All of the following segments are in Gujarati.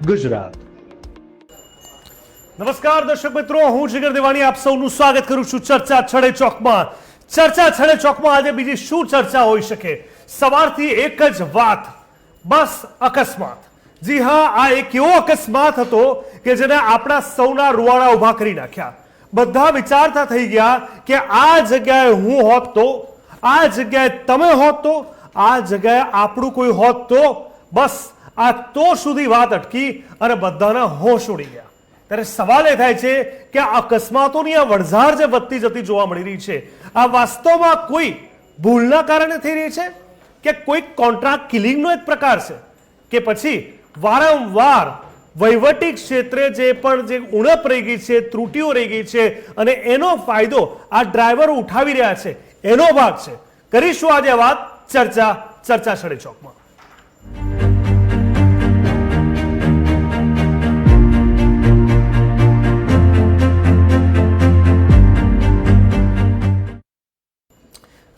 ગુજરાત. નમસ્કાર દર્શક મિત્રો, હું જીગર દેવાણી આપ સૌનું સ્વાગત કરું છું ચર્ચા છડે ચોકમાં. ચર્ચા છડે ચોકમાં આજે બીજી શું ચર્ચા હોઈ શકે? સવારથી એક જ વાત, બસ અકસ્માત. જી હા, આ એક એવો અકસ્માત હતો કે જેને આપણા સૌના રૂવાડા ઉભા કરી નાખ્યા. બધા વિચારતા થઈ ગયા કે આ જગ્યાએ હું હોત તો, આ જગ્યાએ તમે હોત તો, આ જગ્યાએ આપણું કોઈ હોત તો, બસ આ તો સુધી વાત અટકી અને બધાના હોશ ઉડી ગયા. ત્યારે સવાલ એ થાય છે કે આ અકસ્માતોની આ વણઝાર જે વધતી જતી જોવા મળી રહી છે, આ વાસ્તવમાં કોઈ ભૂલના કારણે થઈ રહી છે કે કોઈ કોન્ટ્રાક્ટ કિલિંગનો એક પ્રકાર છે કે પછી વારંવાર વહીવટી ક્ષેત્રે જે પણ જે ઉણપ રહી ગઈ છે, ત્રુટીઓ રહી ગઈ છે અને એનો ફાયદો આ ડ્રાઈવરો ઉઠાવી રહ્યા છે, એનો ભાગ છે. કરીશું આજે વાત ચર્ચા છડે ચોકમાં.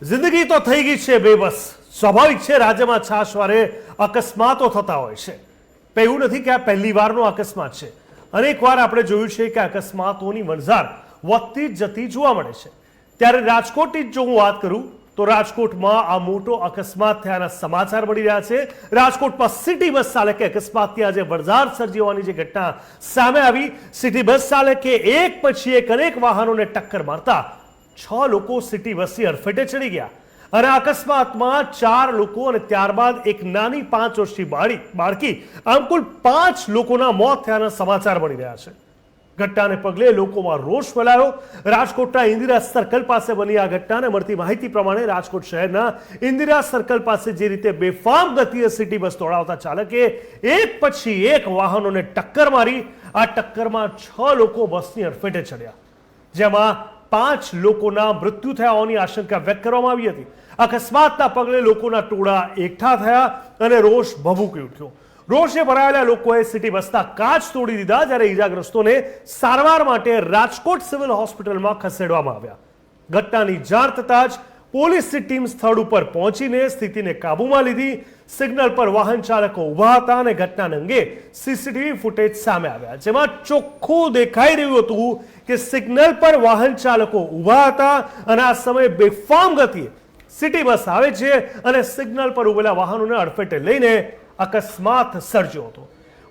જિંદગી તો થઈ ગઈ છે બેબસ. સ્વાભાવિક છે રાજ્યમાં છાશવારે અકસ્માતો થતા હોય છે. એવું નથી કે આ પહેલી વારનો અકસ્માત છે. અનેક વાર આપણે જોયું છે કે અકસ્માતોની વણઝાર વધતી જ જતી જોવા મળે છે. ત્યારે રાજકોટની જો હું વાત કરું તો રાજકોટમાં આ મોટો અકસ્માત થયાના સમાચાર મળી રહ્યા છે. રાજકોટમાં સિટી બસ ચાલકે અકસ્માતથી આજે વણઝાર સર્જી હોવાની જે ઘટના સામે આવી. સિટી બસ ચાલકે એક પછી એક અનેક વાહનોને ટક્કર મારતા 6 લોકો સિટી બસથી અડફેટે ચડી ગયા અને અકસ્માતમાં 4 લોકો અને ત્યારબાદ એક નાની 5 વર્ષની બાળકી, આમ કુલ 5 લોકોના મોત થયાના સમાચાર મળી રહ્યા છે. ઘટનાને પગલે લોકોમાં રોષ ફેલાયો. રાજકોટના ઇન્દિરા સર્કલ પાસે બની આ ઘટનાને મળતી માહિતી પ્રમાણે રાજકોટ શહેરના ઇન્દિરા સર્કલ પાસે જે રીતે બેફામ ગતિએ સિટી બસ દોડાવતા ચાલકે એક પછી એક વાહનોને ટક્કર મારી. આ ટક્કરમાં 6 લોકો બસની અડફેટે ચડ્યા, જેમાં 5 લોકોના મૃત્યુ થયા હોવાની આશંકા વ્યક્ત કરવામાં આવી હતી. અકસ્માતના પગલે લોકોના ટોળા એકઠા થયા અને રોષ ભભૂકી ઉઠ્યો. રોષે ભરાયેલા લોકોએ સિટી બસના કાચ તોડી દીધા, જ્યારે ઈજાગ્રસ્તોને સારવાર માટે રાજકોટ સિવિલ હોસ્પિટલમાં ખસેડવામાં આવ્યા. ઘટનાની જાણ થતાં જ પોલીસની ટીમ સ્થળ ઉપર પહોંચીને સ્થિતિને કાબૂમાં લીધી. સિગ્નલ પર વાહન ચાલકો ઊભા હતા અને ઘટના અંગે સીસીટીવી ફૂટેજ સામે આવ્યા, જેમાં ચોખ્ખું દેખાઈ રહ્યું હતું કે સિગ્નલ પર વાહન ચાલકો ઊભા હતા અને આ સમયે બેફામ ગતિએ સિટી બસ આવે છે અને સિગ્નલ પર ઉભેલા વાહનોને અડફેટે લઈને અકસ્માત સર્જ્યો હતો.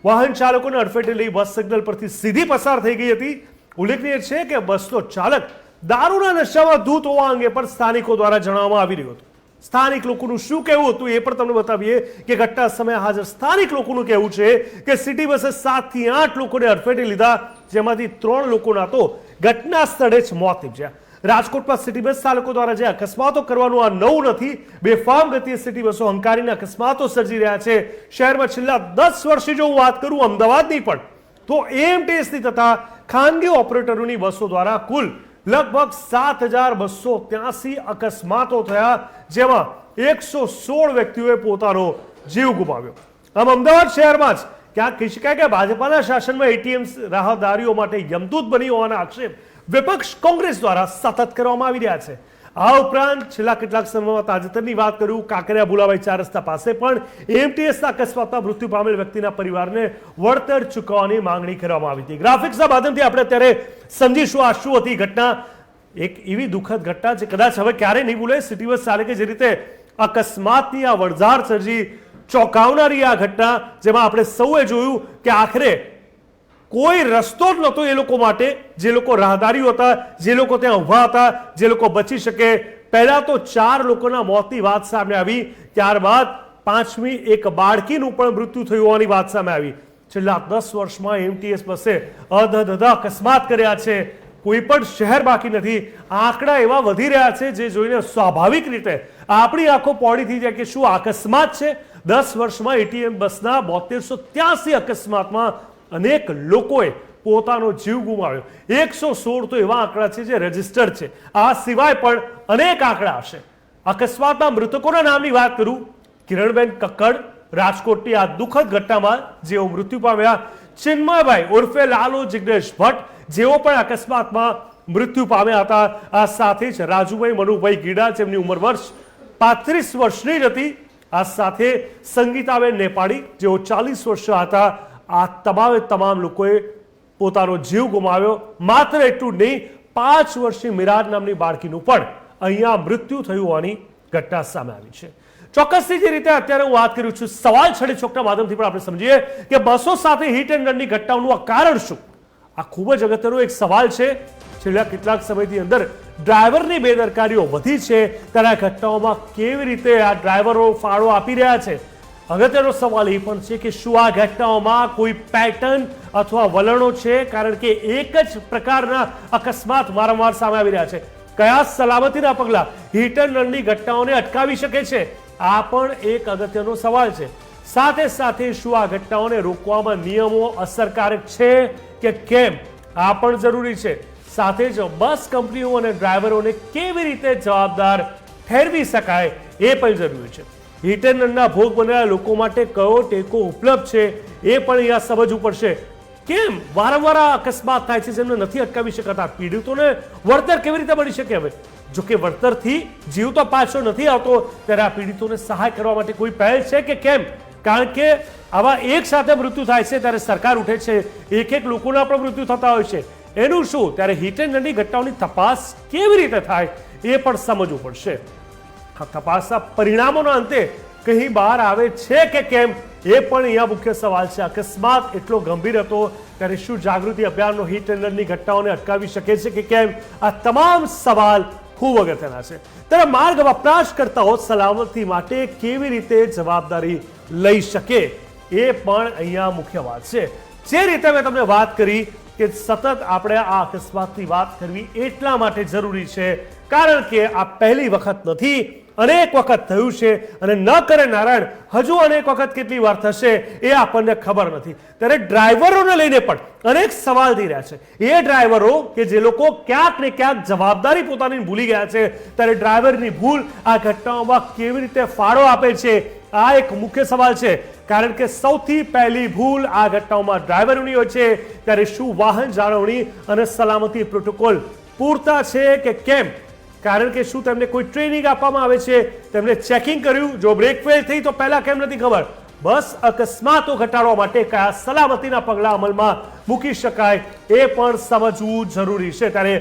વાહન ચાલકોને અડફેટે લઈ બસ સિગ્નલ પરથી સીધી પસાર થઈ ગઈ હતી. ઉલ્લેખનીય છે કે બસનો ચાલક દારૂના નશામાં ધૂત હોવા અંગે પણ સ્થાનિકો દ્વારા જણાવવામાં આવી રહ્યું હતું. સ્થાનિક લોકોનું શું કહેવું હતું એ પણ તમને બતાવીએ કે ઘટના સમયે હાજર સ્થાનિક લોકોનું કહેવું છે કે સિટી બસે 7 થી 8 લોકોને અડફેટે લીધા, જેમાંથી 3 લોકોના તો ઘટના સ્થળે જ મોત નીપજ્યા. રાજકોટમાં સિટી બસ ચાલકો દ્વારા જે અકસ્માતો કરવાનું આ નવું નથી. બેફામ ગતિએ સિટી બસો હંકારીને અકસ્માતો સર્જી રહ્યા છે. શહેરમાં છેલ્લા 10 વર્ષથી જો હું વાત કરું અમદાવાદની પણ, તો એએમટીએસની તથા ખાનગી ઓપરેટરોની બસો દ્વારા કુલ લગભગ 7283 અકસ્માતો થયા, જેમાં 116 વ્યક્તિઓએ પોતાનો જીવ ગુમાવ્યો. આમ અમદાવાદ શહેરમાં જ ક્યાંક કહી શકાય કે ભાજપાના શાસનમાં એટીએમ રાહદારીઓ માટે યમદૂત બની હોવાના આક્ષેપ વિપક્ષ કોંગ્રેસ દ્વારા સતત કરવામાં આવી રહ્યા છે. આ ઉપરાંત છેલ્લા કેટલાક સમયમાં તાજેતરની વાત કરું, કાંકરિયા ભુલાભાઈ 4 રસ્તા પાસે પણ એએમટીએસના અકસ્માતમાં મૃત્યુ પામેલ વ્યક્તિના પરિવારને વળતર ચૂકવવાની માંગણી કરવામાં આવી હતી. ગ્રાફિક્સના માધ્યમથી આપણે અત્યારે સમજીશું આ શું હતી ઘટના. એક એવી દુઃખદ ઘટના જે કદાચ હવે ક્યારેય નહીં ભૂલે. સિટી બસ ચાલકે જે રીતે અકસ્માતની આ વણઝાર સર્જી, ચોંકાવનારી આ ઘટના, જેમાં આપણે સૌએ જોયું કે આખરે કોઈ રસ્તો જ નહોતો એ લોકો માટે, જે લોકો રાહદારીઓ હતા, જે લોકો ત્યાં ઊભા હતા, જે લોકો બચી શકે. પહેલા તો 4 લોકોના મોતની વાત સામે આવી, ત્યારબાદ 5મી એક બાળકીનું પણ મૃત્યુ થયું હોવાની વાત સામે આવી. છેલ્લા 10 વર્ષમાં એમટીએસ બસે અધધધા અકસ્માત કર્યા છે. કોઈ પણ શહેર બાકી નથી. આંકડા એવા વધી રહ્યા છે જે જોઈને સ્વાભાવિક રીતે આપણી આંખો પોળી થઈ જાય કે શું અકસ્માત છે. 10 વર્ષમાં એટીએમ બસના 7283 અકસ્માતમાં અનેક લોકોએ પોતાનો જીવ ગુમાવ્યો. 116 તો એવા આંકડા છે જે રજીસ્ટર્ડ છે. આ સિવાય પણ અનેક આંકડા હશે. અકસ્માતના મૃતકોના નામની વાત કરું, કિરણબેન કક્કડ રાજકોટની આ દુઃખદ ઘટનામાં જેઓ મૃત્યુ પામ્યા, ચિન્મયભાઈ ઉર્ફે લાલો જિગ્નેશ ભટ્ટ જેઓ પણ અકસ્માતમાં મૃત્યુ પામ્યા હતા. આ સાથે જ રાજુભાઈ મનુભાઈ ગીડા, જેમની ઉંમર વર્ષ 35 વર્ષની હતી. આ સાથે સંગીતાબેન નેપાળી જેઓ 40 વર્ષના હતા. આ તમામ લોકોએ પોતાનો જીવ ગુમાવ્યો. માત્ર એટલું જ નહીં, 5 વર્ષની મિરાજ નામની બાળકીનું પણ અહીંયા મૃત્યુ થયું હોવાની ઘટના સામે આવી છે. ચોક્કસથી જે રીતે અત્યારે હું વાત કરું છું, સવાલ છડે ચોકના માધ્યમથી પણ આપણે સમજીએ કે બસો સાથે હિટ એન્ડ રનની ઘટનાઓનું આ કારણ શું? આ ખૂબ જ અગત્યનો એક સવાલ છે. છેલ્લા કેટલાક સમયની અંદર ડ્રાઈવરની બેદરકારીઓ વધી છે, ત્યારે આ ઘટનાઓમાં કેવી રીતે આ ડ્રાઈવરો ફાળો આપી રહ્યા છે? અગત્યનો સવાલ એ પણ છે કે શું આ ઘટનાઓમાં કોઈ પેટર્ન અથવા વલણો છે? કારણ કે એક જ પ્રકારના અકસ્માત વારંવાર સામે આવી રહ્યા છે. કયા સલામતીના પગલાં હિટ એન્ડ રનની ઘટનાઓને અટકાવી શકે છે? આ પણ એક અગત્યનો સવાલ છે. સાથે સાથે શું આ ઘટનાઓને રોકવામાં નિયમો અસરકારક છે કે કેમ? આ પણ જરૂરી છે. સાથે જ બસ કંપનીઓ અને ડ્રાઈવરોને કેવી રીતે જવાબદાર ઠેરવી શકાય એ પણ જરૂરી છે. હિટ એન્ડ રનના ભોગ બનેલા લોકો માટે કયો ટેકો ઉપલબ્ધ છે એ પણ અહીંયા સમજવું પડશે. કેમ વારંવાર આ અકસ્માત થાય છે જેમને નથી અટકાવી શકાતા? પીડિતોને વળતર કેવી રીતે મળી શકે? હવે જો કે વળતરથી જીવ તો પાછો નથી આવતો, ત્યારે આ પીડિતોને સહાય કરવા માટે કોઈ પહેલ છે કે કેમ? કારણ કે આવા એક સાથે મૃત્યુ થાય છે ત્યારે સરકાર ઉઠે છે, એક લોકોના પણ મૃત્યુ થતા હોય છે. એનું શું? ત્યારે હિટ એન્ડ રનની ઘટનાઓની તપાસ કેવી રીતે થાય એ પણ સમજવું પડશે. આ તપાસના પરિણામોના અંતે કંઈ બહાર આવે છે કે કેમ એ પણ અહીંયા મુખ્ય સવાલ છે. અકસ્માત એટલો ગંભીર હતો ત્યારે શું જાગૃતિ અભિયાનનો હિટ એન્ડ રનની ઘટનાઓને અટકાવી શકે છે કે કેમ? આ તમામ સવાલ ખૂબ અગત્યના છે. ત્યારે માર્ગ વપરાશકર્તાઓ સલામતી માટે કેવી રીતે જવાબદારી લઈ શકે એ પણ અહીંયા મુખ્ય વાત છે. જે રીતે મેં તમને વાત કરી કે સતત આપણે આ અકસ્માતની વાત કરવી એટલા માટે જરૂરી છે કારણ કે આ પહેલી વખત નથી, અનેક વખત થયું છે અને ન કરે નારાયણ હજુ અનેક વખત કેટલી વાર થશે એ આપણને ખબર નથી. ત્યારે ડ્રાઈવરોને લઈને પણ અનેક સવાલ થઈ રહ્યા છે. એ ડ્રાઈવરો કે જે લોકો ક્યાંક ને ક્યાંક જવાબદારી પોતાની ભૂલી ગયા છે, ત્યારે ડ્રાઈવરની ભૂલ આ ઘટનાઓમાં કેવી રીતે ફાળો આપે છે આ એક મુખ્ય સવાલ છે. કારણ કે સૌથી પહેલી ભૂલ આ ઘટનાઓમાં ડ્રાઈવરોની હોય છે. ત્યારે શું વાહન જાળવણી અને સલામતી પ્રોટોકોલ પૂરતા છે કે કેમ? કારણ કે શું તેમને કોઈ ટ્રેનિંગ આપવામાં આવે છે? તેમને ચેકિંગ કર્યું? જો બ્રેક ફેલ થઈ તો પહેલા કેમ નથી ખબર? બસ અકસ્માતો ઘટાડવા માટે કયા સલામતીના પગલાં અમલમાં મૂકી શકાય એ પણ સમજવું જરૂરી છે. ત્યારે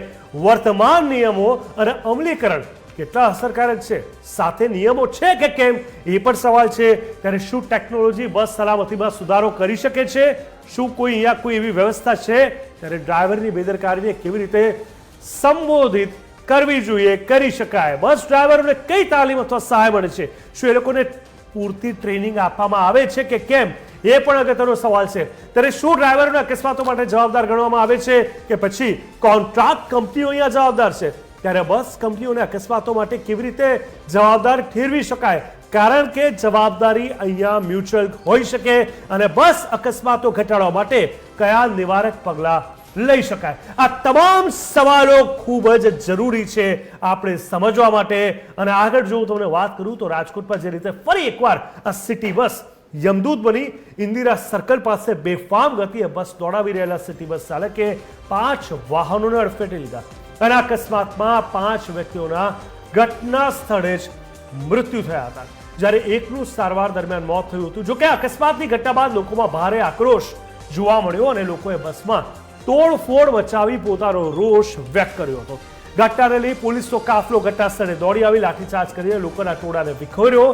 વર્તમાન નિયમો અને અમલીકરણ કેટલા અસરકારક છે, સાથે નિયમો છે કે કેમ એ પણ સવાલ છે. ત્યારે શું ટેકનોલોજી બસ સલામતીમાં સુધારો કરી શકે છે? શું અહીંયા કોઈ એવી વ્યવસ્થા છે? ત્યારે ડ્રાઈવરની બેદરકારીને કેવી રીતે સંબોધિત કરવી જોઈએ, કરી શકાય? બસ ડ્રાઈવરોને કઈ તાલીમ અથવા સહાય મળે છે? શું એ લોકોને પૂરતી ટ્રેનિંગ આપવામાં આવે છે કે કેમ એ પણ અગત્યનો સવાલ છે. ત્યારે શું ડ્રાઈવરોને અકસ્માતો માટે જવાબદાર ગણવામાં આવે છે કે પછી કોન્ટ્રાક્ટ કંપનીઓ અહીંયા જવાબદાર છે? ત્યારે બસ કંપનીઓને અકસ્માતો માટે કેવી રીતે જવાબદાર ઠેરવી શકાય? કારણ કે જવાબદારી અહીંયા મ્યુચ્યુઅલ હોઈ શકે અને બસ અકસ્માતો ઘટાડવા માટે કયા નિવારક પગલાં લઈ શકાય? આ તમામ સવાલો ખૂબ જ જરૂરી છે આપણે સમજવા માટે. અને આગળ જો હું તમને વાત કરું તો રાજકોટમાં જે રીતે ફરી એકવાર આ સિટી બસ યમદૂત બની ઇન્દિરા સર્કલ પાસે બેફામ ગતિએ બસ દોડાવી રહેલા સિટી બસ ચાલકે 5 વાહનોને અડફેટે લીધા અને અકસ્માતમાં 5 વ્યક્તિઓના ઘટના સ્થળે જ મૃત્યુ થયા હતા, જ્યારે એકનું સારવાર દરમિયાન મોત થયું હતું. જોકે અકસ્માતની ઘટના બાદ લોકોમાં ભારે આક્રોશ જોવા મળ્યો અને લોકોએ બસમાં તોડફોડ મચાવી પોતાનો રોષ વ્યક્ત કર્યો હતો. ઘટનાને લઈ પોલીસનો કાફલો ઘટના સ્થળે દોડી આવી લાઠીચાર્જ કરીને લોકોના ટોળાને વિખેર્યો.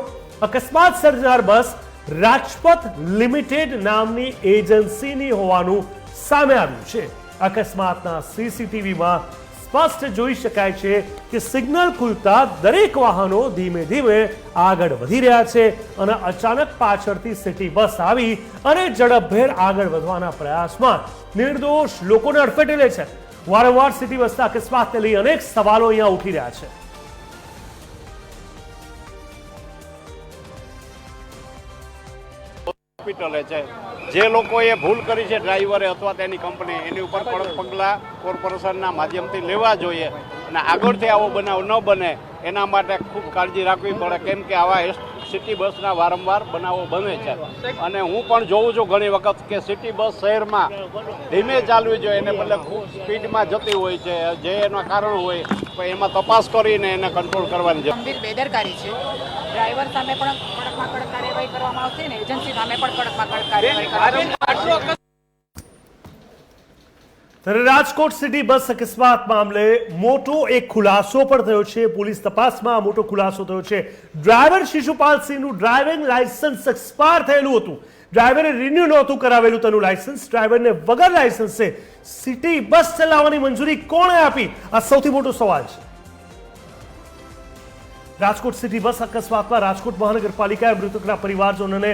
અકસ્માત સર્જનાર બસ રાજપથ લિમિટેડ નામની એજન્સીની હોવાનું સામે આવ્યું છે. અકસ્માતના સીસીટીવીમાં સ્પષ્ટ જોઈ શકાય છે કે સિગ્નલ ખુલતા દરેક વાહનો ધીમે ધીમે આગળ વધી રહ્યા છે અને અચાનક પાછળથી સિટી બસ આવી અને ઝડપભેર આગળ વધવાના પ્રયાસમાં નિર્દોષ લોકોને અડફેટે લે છે. વારંવાર સિટી બસના અકસ્માતને લઈ અનેક સવાલો અહીંયા ઉઠી રહ્યા છે. હોસ્પિટલે છે જે લોકોએ ભૂલ કરી છે ડ્રાઈવરે અથવા તેની કંપની, એની ઉપર કડક પગલાં કોર્પોરેશનના માધ્યમથી લેવા જોઈએ અને આગળથી આવો બનાવ ન બને એના માટે ખૂબ કાળજી રાખવી પડે. કેમ કે આવા સિટી બસના વારંવાર બનાવો બને છે અને હું પણ જોઉં છું ઘણી વખત કે સિટી બસ શહેરમાં ધીમે ચાલવી જોઈએ એને બદલે ખૂબ સ્પીડમાં જતી હોય છે. જે એના કારણ હોય તો એમાં તપાસ કરીને એને કંટ્રોલ કરવાની છે. ગંભીર બેદરકારી છે. ડ્રાઈવર સામે પણ કડકમાં કડક કાર્યવાહી કાર્યવાહી કરવામાં આવશે ને એજન્સી સામે પણ કડકમાં કડક કાર્યવાહી કરવામાં આવશે. ત્યારે રાજકોટ સિટી બસ અકસ્માત મામલે મોટો એક ખુલાસો પણ થયો છે. પોલીસ તપાસમાં આ મોટો ખુલાસો થયો છે. ડ્રાઈવર શિશુપાલસિંહનું ડ્રાઇવિંગ લાયસન્સ એક્સપાયર થયેલું હતું. ડ્રાઈવરે રિન્યુ નહોતું કરાવેલું તેનું લાયસન્સ. ડ્રાઈવરને વગર લાયસન્સે સિટી બસ ચલાવવાની મંજૂરી કોણે આપી? આ સૌથી મોટો સવાલ છે. રાજકોટ સિટી બસ અકસ્માતમાં રાજકોટ મહાનગરપાલિકાએ મૃતકના પરિવારજનોને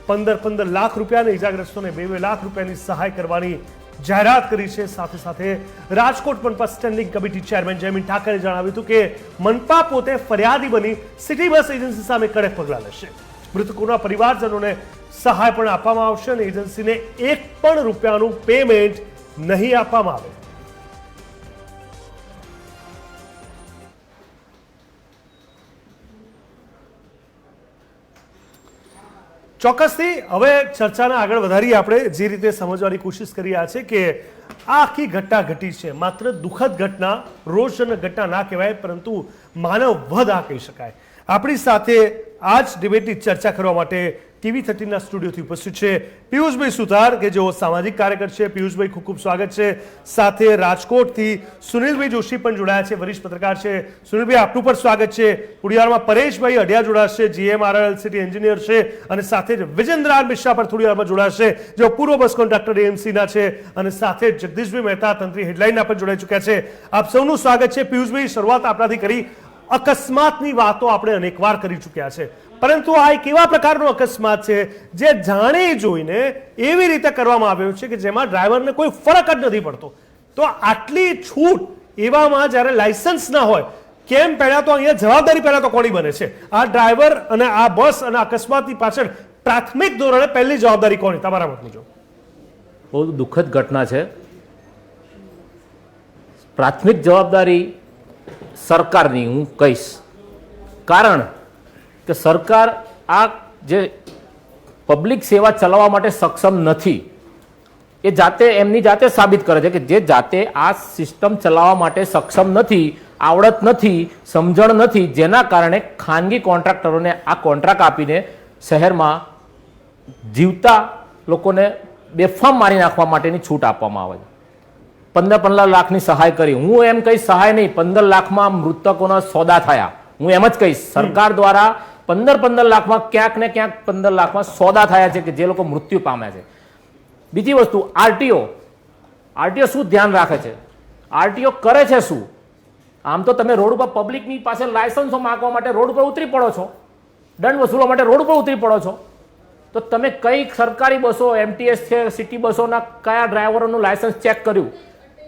15 લાખ રૂપિયા અને ઇજાગ્રસ્તોને 2 લાખ રૂપિયાની સહાય કરવાની જાહેરાત કરી છે. સાથે સાથે રાજકોટ મનપા standing committee chairman Jaymin Thackeray જણાવ્યું હતું કે મનપા પોતે ફરિયાદી બની સિટી બસ એજન્સી સામે કડક પગલાં લેશે. મૃતકોના પરિવારજનોને સહાય પણ આપવામાં આવશે અને એજન્સીને 1 પણ રૂપિયાનું પેમેન્ટ નહીં આપવામાં આવે. ચોક્કસથી હવે ચર્ચાને આગળ વધારીએ. આપણે જે રીતે સમજવાની કોશિશ કરી રહ્યા છે કે આ આખી ઘટના ઘટી છે, માત્ર દુઃખદ ઘટના, રોષજનક ઘટના ના કહેવાય, પરંતુ માનવ વધ આ કહી શકાય. આપણી સાથે આ જ ડિબેટની ચર્ચા કરવા માટે ટીવી 13ના સ્ટુડિયોથી ઉપસ્થિત છે પિયુષભાઈ સુથાર, કે જેઓ સામાજિક કાર્યકર છે. પિયુષભાઈ, ખૂબ ખૂબ સ્વાગત છે. સાથે રાજકોટથી સુનિલભાઈ જોશી પણ જોડાયા છે, વરિષ્ઠ પત્રકાર છે. સુનિલભાઈ, આપનું પણ સ્વાગત છે. ખોડિયારમાં પરેશભાઈ અઢિયા જોડાશે, GMRL સિટી એન્જિનિયર છે, અને સાથે જ વિજેન્દ્ર મિશ્રા પણ થોડી વારમાં જોડાશે, જેઓ પૂર્વ બસ કોન્ટ્રાક્ટર AMCના છે, અને સાથે જગદીશભાઈ મહેતા તંત્રી હેડલાઇનના પણ જોડાઈ ચૂક્યા છે. આપ સૌનું સ્વાગત છે. પિયુષભાઈ, શરૂઆત આપણાથી કરી. અકસ્માતની વાતો આપણે અનેકવાર કરી ચૂક્યા છે, પરંતુ આ એક એવા પ્રકારનો અકસ્માત છે જે જાણી જોઈને એવી રીતે કરવામાં આવ્યો છે કે જેમાં ડ્રાઈવરને કોઈ ફરક જ નથી પડતો. તો આટલી છૂટ એવામાં જ્યારે લાયસન્સ ના હોય, કેમ પહેલા તો અહીંયા જવાબદારી પહેલા તો કોની બને છે? આ ડ્રાઈવર અને આ બસ અને અકસ્માતની પાછળ પ્રાથમિક ધોરણે પહેલી જવાબદારી કોની, તમારા મત મુજબ? બહુ દુઃખદ ઘટના છે. પ્રાથમિક જવાબદારી સરકારની હું કહીશ, કારણ કે સરકાર આ જે પબ્લિક સેવા ચલાવવા માટે સક્ષમ નથી એ એમની જાતે સાબિત કરે છે કે જે જાતે આ સિસ્ટમ ચલાવવા માટે સક્ષમ નથી, આવડત નથી, સમજણ નથી, જેના કારણે ખાનગી કોન્ટ્રાક્ટરોને આ કોન્ટ્રાક્ટ આપીને શહેરમાં જીવતા લોકોને બેફામ મારી નાખવા માટેની છૂટ આપવામાં આવે છે. 15 લાખની સહાય કરી. હું એમ કહીશ સહાય નહીં, 15 લાખમાં મૃતકોના સોદા થયા. હું એમ જ કહીશ સરકાર દ્વારા 15 લાખમાં ક્યાંક ને ક્યાંક 15 લાખમાં સોદા થયા છે કે જે લોકો મૃત્યુ પામ્યા છે. બીજી વસ્તુ, આરટીઓ શું ધ્યાન રાખે છે? આરટીઓ કરે છે શું? આમ તો તમે રોડ ઉપર પબ્લિકની પાસે લાયસન્સો માંગવા માટે રોડ ઉપર ઉતરી પડો છો, દંડ વસૂલવા માટે રોડ ઉપર ઉતરી પડો છો, તો તમે કઈ સરકારી બસો, MTS છે, સિટી બસોના કયા ડ્રાઈવરોનું લાયસન્સ ચેક કર્યું?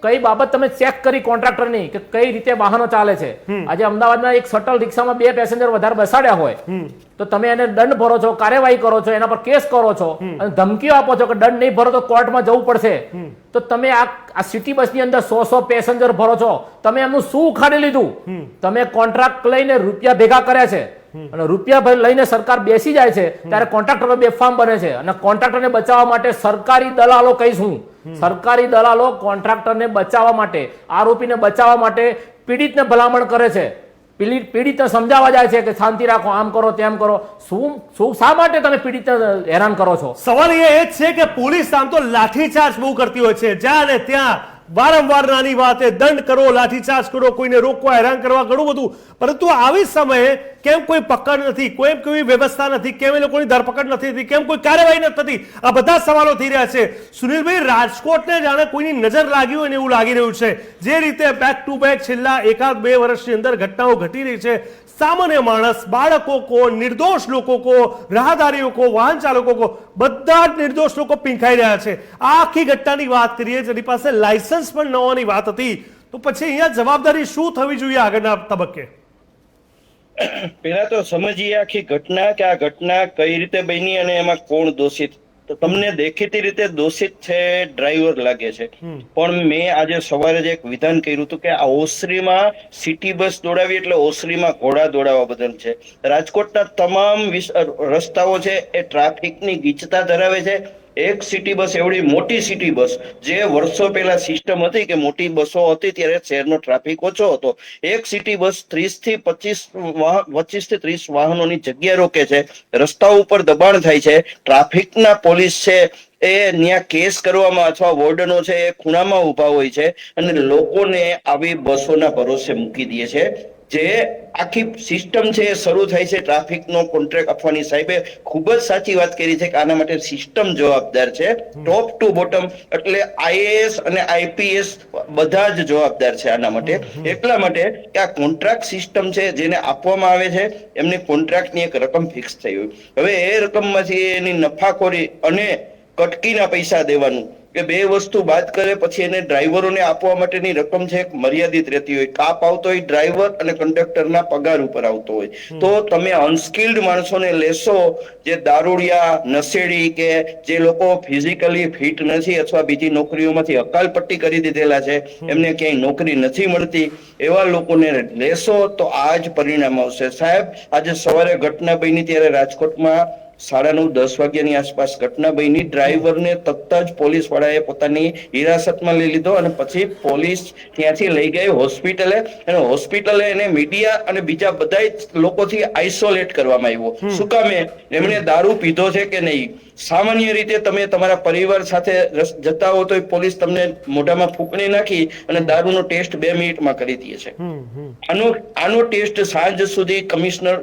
કઈ બાબત તમે ચેક કરી કોન્ટ્રાક્ટરની કે કઈ રીતે વાહનો ચાલે છે? આજે અમદાવાદના એક શટલ રિક્ષામાં 2 પેસેન્જર વધારે બેસાડ્યા હોય તો તમે એને દંડ ભરો છો, કાર્યવાહી કરો છો, એના પર કેસ કરો છો અને ધમકીઓ આપો છો કે દંડ નહીં ભરો તો કોર્ટમાં જવું પડશે. તો તમે આ સિટી બસની અંદર 100 પેસેન્જર ભરો છો, તમે એમનું શું ઉખાડી લીધું? તમે કોન્ટ્રાક્ટ લઈને રૂપિયા ભેગા કર્યા છે અને રૂપિયા લઈને સરકાર બેસી જાય છે ત્યારે કોન્ટ્રાક્ટરો બેફામ બને છે. અને કોન્ટ્રાક્ટરને બચાવવા માટે સરકારી દલાલો કહીશું, સરકારી દલાલો કોન્ટ્રાક્ટરને બચાવવા માટે, આરોપીને બચાવવા માટે પીડિતને ભલામણ કરે છે, પીડિતને સમજાવવા જાય છે કે શાંતિ રાખો, આમ કરો, તેમ કરો. શા માટે તમે પીડિતને હેરાન કરો છો? સવાલ એ જ છે કે પોલીસ આમ તો લાઠીચાર્જ બહુ કરતી હોય છે, જ્યાં ને ત્યાં વારંવાર નાની વાતે દંડ કરો, લાઠીચાર્જ કરો, કોઈને રોકવા, હેરાન કરવા, ઘણું બધું. પરંતુ આવી સમયે કેમ કોઈ પકડ નથી, કેમ કોઈ વ્યવસ્થા નથી, કેમ એ લોકોની ધરપકડ નથી થતી, કેમ કોઈ કાર્યવાહી નથી થતી? આ બધા સવાલો થઈ રહ્યા છે. સુનિલભાઈ, રાજકોટને જાણે કોઈની નજર લાગી હોય ને એવું લાગી રહ્યું છે. જે રીતે બેક ટુ બેક છેલ્લા 1-2 વર્ષની અંદર ઘટનાઓ ઘટી રહી છે, સામાન્ય માણસ, બાળકો કો, નિર્દોષ લોકો કો, રાહદારીઓ કો, વાહન ચાલકો કો, બધા જ નિર્દોષ લોકો પીંખાઈ રહ્યા છે. આ આખી ઘટનાની વાત કરીએ, જેની પાસે લાયસન્સ પણ ન હોવાની વાત હતી, તો પછી અહીંયા જવાબદારી શું થવી જોઈએ આગળના તબક્કે? પેલા તો સમજીએ આખી ઘટના કે આ ઘટના કઈ રીતે બની અને એમાં કોણ દોષિત. તો તમને દેખીતી રીતે દોષિત છે ડ્રાઈવર લાગે છે, પણ મેં આજે સવારે જ એક વિધાન કર્યું હતું કે આ ઓસરીમાં સિટી બસ દોડાવી એટલે ઓસરીમાં ઘોડા દોડાવવા બદલ છે. રાજકોટના તમામ રસ્તાઓ છે એ ટ્રાફિકની ગીચતા ધરાવે છે, એક સિટી બસ એવડી મોટી સિટી બસ જે વર્ષો પહેલા સિસ્ટમ હતી કે મોટી બસો હતી ત્યારે શહેરનો ટ્રાફિક ઓછો હતો, એક સિટી બસ 30 થી 25 થી 30 વાહનોની જગ્યા રોકે છે, રસ્તાઓ ઉપર દબાણ થાય છે, ટ્રાફિકના પોલીસ છે એ ત્યાં કેસ કરવામાં અથવા વોર્ડનો છે એ ખૂણામાં ઉભા હોય છે અને લોકોને આવી બસોના ભરોસે મૂકી દે છે. જે આખી સિસ્ટમ છે એ શરૂ થાય છે ટ્રાફિકનો કોન્ટ્રાક્ટ આપવાની. સાહેબે ખૂબ જ સાચી વાત કરી છે કે આના માટે સિસ્ટમ જવાબદાર છે, ટોપ ટુ બોટમ, એટલે આઈએએસ અને આઈપીએસ બધા જ જવાબદાર છે આના માટે. એટલા માટે કે આ કોન્ટ્રાક્ટ સિસ્ટમ છે જેને આપવામાં આવે છે એમની કોન્ટ્રાક્ટની એક રકમ ફિક્સ થઈ હોય. હવે એ રકમમાંથી એની નફાખોરી અને કટકીના પૈસા દેવાનું કે બે વસ્તુ બાદ કરે પછી એને ડ્રાઈવરોને આપવા માટેની રકમ છે એક મર્યાદિત રહેતી હોય. કાપ આવતો હોય ડ્રાઈવર અને કંડક્ટરના પગાર ઉપર આવતો હોય. તો તમે અનસ્કિલ્ડ માણસોને લેશો, જે દારૂડિયા, નશેડી કે જે લોકો ફિઝિકલી ફિટ નથી અથવા બીજી નોકરીઓમાંથી હકાલપટ્ટી કરી દીધેલા છે, એમને ક્યાંય નોકરી નથી મળતી, એવા લોકોને લેશો તો આ જ પરિણામ આવશે. સાહેબ, આજે સવારે ઘટના બની ત્યારે રાજકોટમાં 9:30-10 વાગ્યાની આસપાસ ઘટના બની. ડ્રાઈવરને તરત જ પોલીસ વાળાએ પોતાની હિરાસતમાં લઈ લીધો અને પછી પોલીસ ત્યાંથી લઈ ગઈ હોસ્પિટલે અને હોસ્પિટલે એને મીડિયા અને બીજા બધા લોકોથી આઇસોલેટ કરવામાં આવ્યો. શું કામે? એમણે દારૂ પીધો છે કે નહીં. સામાન્ય રીતે તમે તમારા પરિવાર સાથે જતા હો તો પોલીસ તમને મોઢામાં ફૂંકણી નાખી અને દારૂનો ટેસ્ટ 2 મિનિટમાં કરી દે છે. આનો ટેસ્ટ સાંજ સુધી કમિશનર,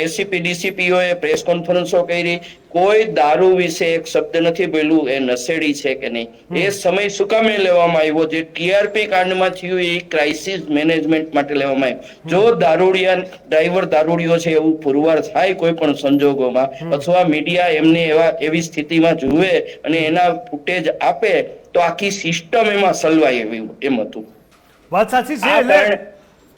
એસીપી, ડીસીપીઓએ પ્રેસ કોન્ફરન્સો કરી, કોઈ દારૂ વિશે એક શબ્દ નથી બોલ્યું એ નશેડી છે કે નહીં. એ સમય શું કામે લેવામાં આવ્યો? જે ટીઆરપી કાંડમાં થયું એ ક્રાઇસિસ મેનેજમેન્ટ માટે લેવામાં આવ્યું. જો દારૂડિયા ડ્રાઈવર દારૂડિયો છે એવું પુરવાર થાય કોઈ પણ સંજોગોમાં અથવા મીડિયા એમને એવી સ્થિતિમાં જુએ અને એના ફૂટેજ આપે તો આખી સિસ્ટમ એમાં સલવાય એમ હતું. વાત સાચી છે. એટલે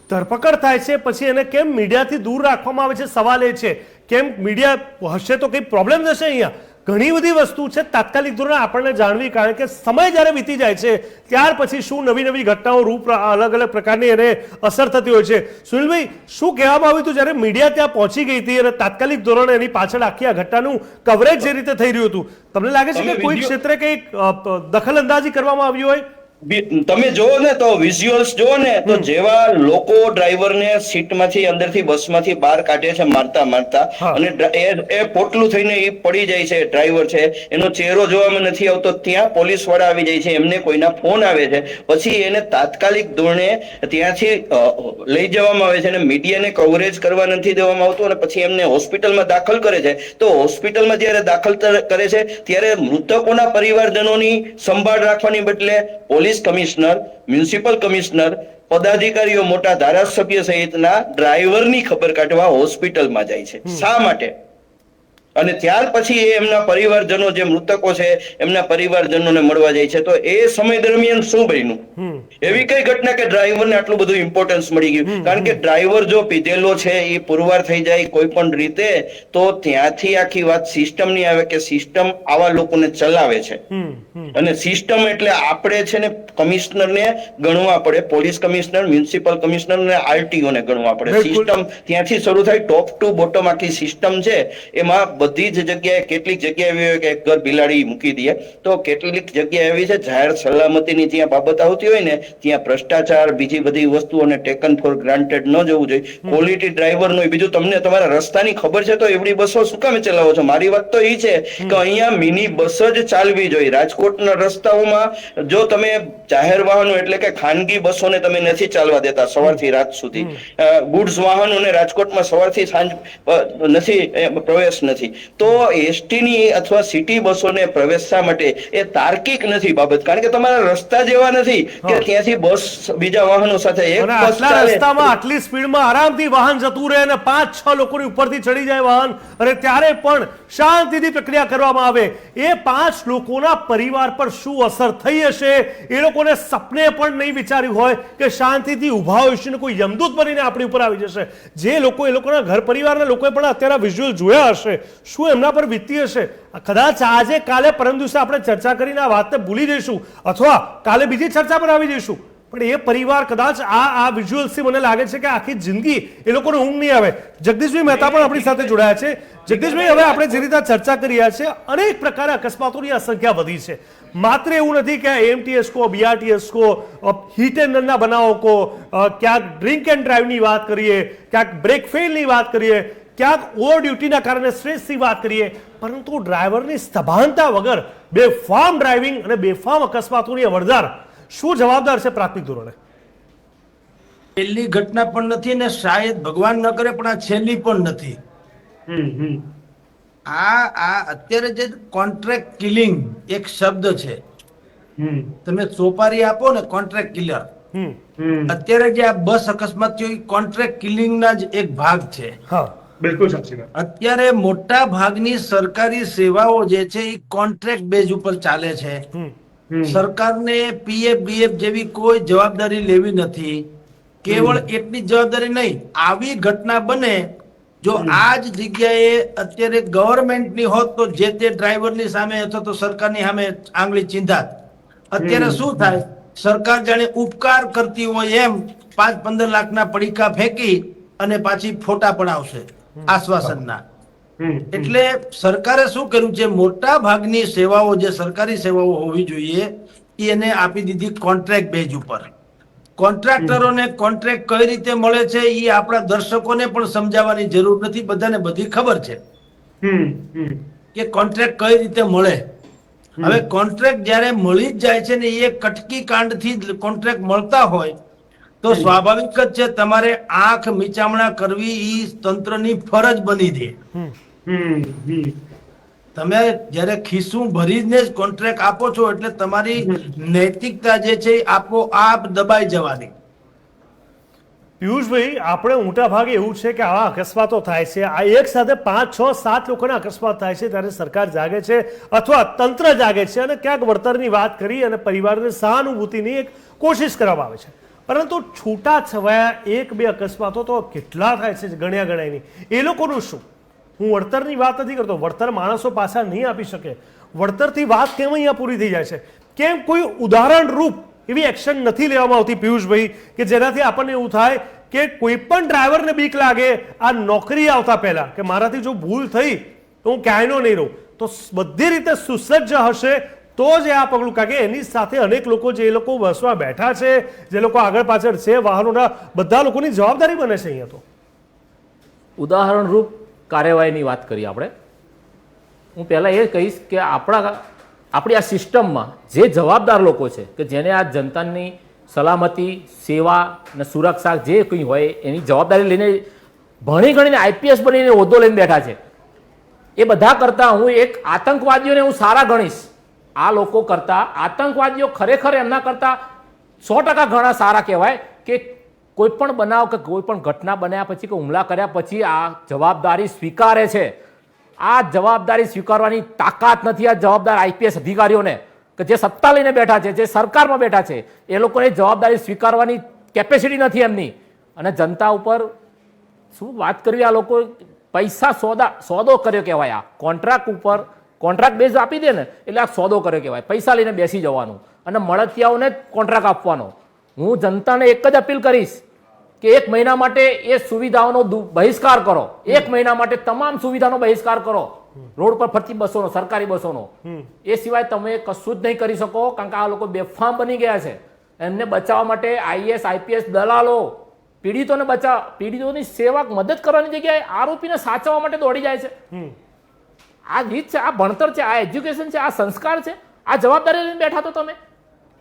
ધરપકડ થાય છે પછી એને કેમ મીડિયાથી દૂર રાખવામાં આવે છે? સવાલ એ છે કેમ મીડિયા હશે તો કઈ પ્રોબ્લેમ થશે? અહીંયા ઘણી બધી વસ્તુ છે તાત્કાલિક ધોરણે આપણને જાણવી, કારણ કે સમય જ્યારે વીતી જાય છે ત્યાર પછી શું નવી નવી ઘટનાઓ રૂપ અલગ અલગ પ્રકારની એને અસર થતી હોય છે. સુનિલભાઈ, શું કહેવામાં આવ્યું હતું જ્યારે મીડિયા ત્યાં પહોંચી ગઈ હતી અને તાત્કાલિક ધોરણે એની પાછળ આખી આ ઘટનાનું કવરેજ જે રીતે થઈ રહ્યું હતું, તમને લાગે છે કે કોઈ ક્ષેત્રે કંઈક દખલ અંદાજી કરવામાં આવી હોય? તમે જોવો ને તો વિઝ્યુઅલ્સ જોવો ને તો જેવા લોકો ડ્રાઈવરને સીટમાંથી અંદરથી બસમાંથી બહાર કાઢે છે મારતા અને એ પોટલું થઈને એ પડી જાય છે, ડ્રાઈવર છે એનો ચહેરો જોવામાં નથી આવતો, ત્યાં પોલીસ વાળા આવી જાય છે, એમને કોઈના ફોન આવે છે, પછી એને તાત્કાલિક ધોરણે ત્યાંથી લઈ જવામાં આવે છે અને મીડિયાને કવરેજ કરવા નથી દેવામાં આવતું અને પછી એમને હોસ્પિટલમાં દાખલ કરે છે. તો હોસ્પિટલમાં જયારે દાખલ કરે છે ત્યારે મૃતકોના પરિવારજનોની સંભાળ રાખવાની બદલે પોલીસ કમિશનર, મ્યુનિસિપલ કમિશનર, પદાધિકારીઓ, મોટા ધારાસભ્ય સહિતના ડ્રાઈવરની ખબર કાઢવા હોસ્પિટલમાં જાય છે. શા માટે? અને ત્યાર પછી એમના પરિવારજનો જે મૃતકો છે એમના પરિવારજનોને મળવા જાય છે. તો એ સમય દરમિયાન શું બન્યું? એવી કઈ ઘટના કે ડ્રાઈવરને આટલું બધું ઇમ્પોર્ટન્સ મળી ગયું? કારણ કે ડ્રાઈવર જો પીધેલો છે એ પુરવાર થઈ જાય કોઈ પણ રીતે તો ત્યાંથી આખી વાત સિસ્ટમની આવે કે સિસ્ટમ આવા લોકોને ચલાવે છે. અને સિસ્ટમ એટલે આપણે છે ને કમિશનરને ગણવા પડે, પોલીસ કમિશનર, મ્યુનિસિપલ કમિશનર અને આરટીઓ ને ગણવા પડે. સિસ્ટમ ત્યાંથી શરૂ થાય, ટોપ ટુ બોટમ આખી સિસ્ટમ છે. એમાં બધી જ જગ્યાએ કેટલીક જગ્યા એવી હોય કે એક ઘર બિલાડી મૂકી દે, તો કેટલીક જગ્યા એવી છે જાહેર સલામતીની જ્યાં બાબત આવતી હોય ને ત્યાં ભ્રષ્ટાચાર, બીજી બધી વસ્તુઓને ટેકન ફોર ગ્રાન્ટેડ ન જવું જોઈએ. ક્વોલિટી ડ્રાઈવર નો બીજું તમને તમારા રસ્તાની ખબર છે તો એવડી બસો શું કામે ચલાવો છો? મારી વાત તો એ છે કે અહીંયા મિની બસ જ ચાલવી જોઈએ. રાજકોટના રસ્તાઓમાં જો તમે જાહેર વાહનો એટલે કે ખાનગી બસોને તમે નથી ચાલવા દેતા સવારથી રાત સુધી, ગુડ્સ વાહનોને રાજકોટમાં સવારથી સાંજ નથી પ્રવેશ નથી, તો એસટી ની અથવા સિટી બસોને પ્રવેશવા માટે એ તાર્કિક નથી બાબત. કારણ કે તમારા રસ્તા જેવા નથી કે ત્યાંથી બસ બીજા વાહનો સાથે એક બસ ચાલે, રસ્તામાં આટલી સ્પીડમાં આરામથી વાહન જતું રહે અને 5-6 લોકોની ઉપરથી ચડી જાય વાહન અને ત્યારે પણ શાંતિથી પ્રક્રિયા કરવામાં આવે. એ 5 લોકોના પરિવાર પર શું અસર થઈ હશે એ લોકોને સપને પણ નહીં વિચાર્યું હોય કે શાંતિથી ઉભા હોઈશું ને કોઈ યમદૂત બનીને આપણી ઉપર આવી જશે. જે લોકો એ લોકોના ઘર પરિવારના લોકોએ પણ અત્યારે વિઝ્યુઅલ જોયા હશે, શું એમના પર વીતી હશે? કદાચ આજે કાલે પરમ દિવસે આપણે ચર્ચા કરીને આ વાતને ભૂલી જઈશું અથવા કાલે બીજી ચર્ચા પર આવી જઈશું, પણ એ પરિવાર કદાચ આ વિઝ્યુઅલ્સથી મને લાગે છે કે આખી જિંદગી એ લોકોને ઊંઘ નહીં આવે. જગદીશભાઈ મહેતા પણ આપણી સાથે જોડાયા છે. જગદીશભાઈ, હવે આપણે જે રીતે ચર્ચા કરી રહ્યા છે, અનેક પ્રકારે અકસ્માતોની આ સંખ્યા વધી છે. માત્ર એવું નથી કે એમટીએસ કો, બીઆરટીએસ કો, હિટ એન્ડ રનના બનાવો કો, ક્યાંક ડ્રિંક એન્ડ ડ્રાઈવની વાત કરીએ, ક્યાંક બ્રેક ફેલની વાત કરીએ, ક્યાંક ઓવર ડ્યુટીના કારણે સ્ટ્રેસની વાત કરીએ, પરંતુ ડ્રાઈવરની સભાનતા વગર બેફામ ડ્રાઇવિંગ અને બેફામ અકસ્માતોની અવરદાર શું જવાબદાર છે પ્રાથમિક ધોરણે? પહેલી ઘટના પણ નથી ને શાયદ ભગવાન ન કરે પણ આ છેલ્લી પણ નથી. આ અત્યારે જે કોન્ટ્રાક્ટ કિલિંગ એક શબ્દ છે, તમે સોપારી આપો ને કોન્ટ્રાક્ટ કિલર, અત્યારે જે આ બસ અકસ્માત થયો એ કોન્ટ્રાક્ટ કિલિંગ ના જ એક ભાગ છે. હા, બિલકુલ સાચી વાત. અત્યારે મોટા ભાગની સરકારી સેવાઓ જે છે એ કોન્ટ્રાક્ટ બેઝ ઉપર ચાલે છે. સરકારને પીએફ બીએફ જેવી કોઈ જવાબદારી લેવી નથી. કેવળ એટલી જવાબદારી નહીં, આવી ઘટના બને જો આ જ જગ્યાએ અત્યારે ગવર્મેન્ટની હોત તો જે તે ડ્રાઈવરની સામે અથવા તો સરકારની સામે આંગળી ચીંધાત. અત્યારે શું થાય, સરકાર જાણે ઉપકાર કરતી હોય એમ 5-15 લાખના પડીકા ફેંકી અને પાછી ફોટા પડાવશે આશ્વાસનના. એટલે સરકારે શું કર્યું છે, મોટા ભાગની સેવાઓ જે સરકારી સેવાઓ હોવી જોઈએ એને આપી દીધી કોન્ટ્રાક્ટ બેઝ ઉપર. કોન્ટ્રાક્ટરોને કોન્ટ્રાક્ટ કઈ રીતે મળે છે એ આપણા દર્શકોને પણ સમજાવવાની જરૂર નથી, બધાને બધી ખબર છે કે કોન્ટ્રાક્ટ કઈ રીતે મળે. હવે કોન્ટ્રાક્ટ જ્યારે મળી જ જાય છે ને એ કટકી કાંડથી કોન્ટ્રાક્ટ મળતા હોય તો સ્વાભાવિક જ છે તમારે આંખ મીચામણા કરવી એ તંત્રની ફરજ બની દે. તમે જ્યારે ખિસ્સું ભરીને જ કોન્ટ્રાક્ટ આપો છો એટલે તમારી નૈતિકતા જે છે એ આપોઆપ દબાઈ જવાની. પિયુષભાઈ, આપણે મોટા ભાગે એવું છે કે આવા અકસ્માતો થાય છે, આ એક સાથે 5, 6, 7 લોકોના અકસ્માત થાય છે ત્યારે સરકાર જાગે છે અથવા તંત્ર જાગે છે અને ક્યાંક વળતરની વાત કરી અને પરિવારને સહાનુભૂતિની એક કોશિશ કરવામાં આવે છે. પરંતુ છૂટા છવાયા 1-2 અકસ્માતો તો કેટલા થાય છે ગણ્યા ગણાયની. એ લોકોનું શું? હું વળતરની વાત નથી કરતો, વળતર માણસો પાછા નહીં આપી શકે. વળતરથી વાત કેમ અહીંયા પૂરી થઈ જાય છે? કેમ કોઈ ઉદાહરણ રૂપ એવી એક્શન નથી લેવામાં આવતી પિયુષભાઈ કે જેનાથી આપણને એવું થાય કે કોઈ પણ ડ્રાઈવરને બીક લાગે આ નોકરી આવતા પહેલા કે મારાથી જો ભૂલ થઈ તો હું ક્યાંયનો નહીં રહું, તો બધી રીતે સુસજ્જ હશે તો જ આ પગલું. કારણ કે એની સાથે અનેક લોકો જે લોકો બસમાં બેઠા છે, જે લોકો આગળ પાછળ છે, વાહનોના બધા લોકોની જવાબદારી બને છે અહીંયા. તો ઉદાહરણ રૂપ કાર્યવાહીની વાત કરીએ આપણે. હું પહેલાં એ કહીશ કે આપણી આ સિસ્ટમમાં જે જવાબદાર લોકો છે કે જેને આ જનતાની સલામતી, સેવા અને સુરક્ષા જે કંઈ હોય એની જવાબદારી લઈને ભણી ગણીને આઈપીએસ બનીને હોદ્દો લઈને બેઠા છે, એ બધા કરતાં હું એક આતંકવાદીઓને હું સારા ગણીશ. આ લોકો કરતાં આતંકવાદીઓ ખરેખર એમના કરતાં 100% ઘણા સારા કહેવાય કે કોઈ પણ બનાવ કે કોઈ પણ ઘટના બન્યા પછી કે હુમલા કર્યા પછી આ જવાબદારી સ્વીકારે છે. આ જવાબદારી સ્વીકારવાની તાકાત નથી આ જવાબદાર આઈપીએસ અધિકારીઓને કે જે સત્તા લઈને બેઠા છે, જે સરકારમાં બેઠા છે, એ લોકોને જવાબદારી સ્વીકારવાની કેપેસિટી નથી એમની. અને જનતા ઉપર શું વાત કરવી, આ લોકો પૈસા સોદો કર્યો કહેવાય. આ કોન્ટ્રાક્ટ ઉપર કોન્ટ્રાક્ટ બેઝ આપી દે ને એટલે આ સોદો કર્યો કહેવાય. પૈસા લઈને બેસી જવાનું અને મળતિયાઓને કોન્ટ્રાક્ટ આપવાનો. હું જનતાને એક જ અપીલ કરીશ કે 1 મહિના માટે એ સુવિધાઓનો બહિષ્કાર કરો. 1 મહિના માટે તમામ સુવિધાનો બહિષ્કાર કરો, રોડ પર ફરતી બસોનો, સરકારી બસોનો. એ સિવાય તમે કશું જ નહીં કરી શકો, કારણ કે આ લોકો બેફામ બની ગયા છે. એમને બચાવવા માટે આઈએસ આઈપીએસ દલાલો પીડિતોની સેવા મદદ કરવાની જગ્યાએ આરોપીને સાચવવા માટે દોડી જાય છે. આ રીત છે, આ ભણતર છે, આ એજ્યુકેશન છે, આ સંસ્કાર છે. આ જવાબદારી લઈને બેઠા તો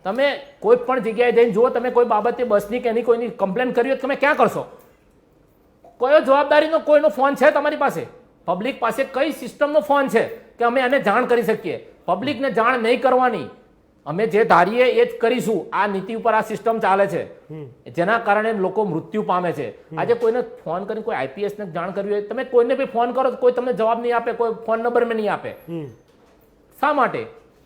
તમે કોઈ પણ જગ્યાએ જઈને જુઓ, તમે કોઈ બાબતે બસની કે એની કોઈની કમ્પ્લેન કરી હોય તમે ક્યાં કરશો? કયો જવાબદારીનો કોઈનો ફોન છે તમારી પાસે? પબ્લિક પાસે કઈ સિસ્ટમનો ફોન છે કે અમે એને જાણ કરી શકીએ? પબ્લિકને જાણ નહીં કરવાની. અમે જે ધારીએ એ જ કરીશું. આ નીતિ ઉપર આ સિસ્ટમ ચાલે છે, જેના કારણે લોકો મૃત્યુ પામે છે. આજે કોઈને ફોન કરીને કોઈ આઈપીએસને જાણ કરવી હોય, તમે કોઈને બી ફોન કરો તો કોઈ તમને જવાબ નહીં આપે, કોઈ ફોન નંબર મેં નહીં આપે. શા માટે?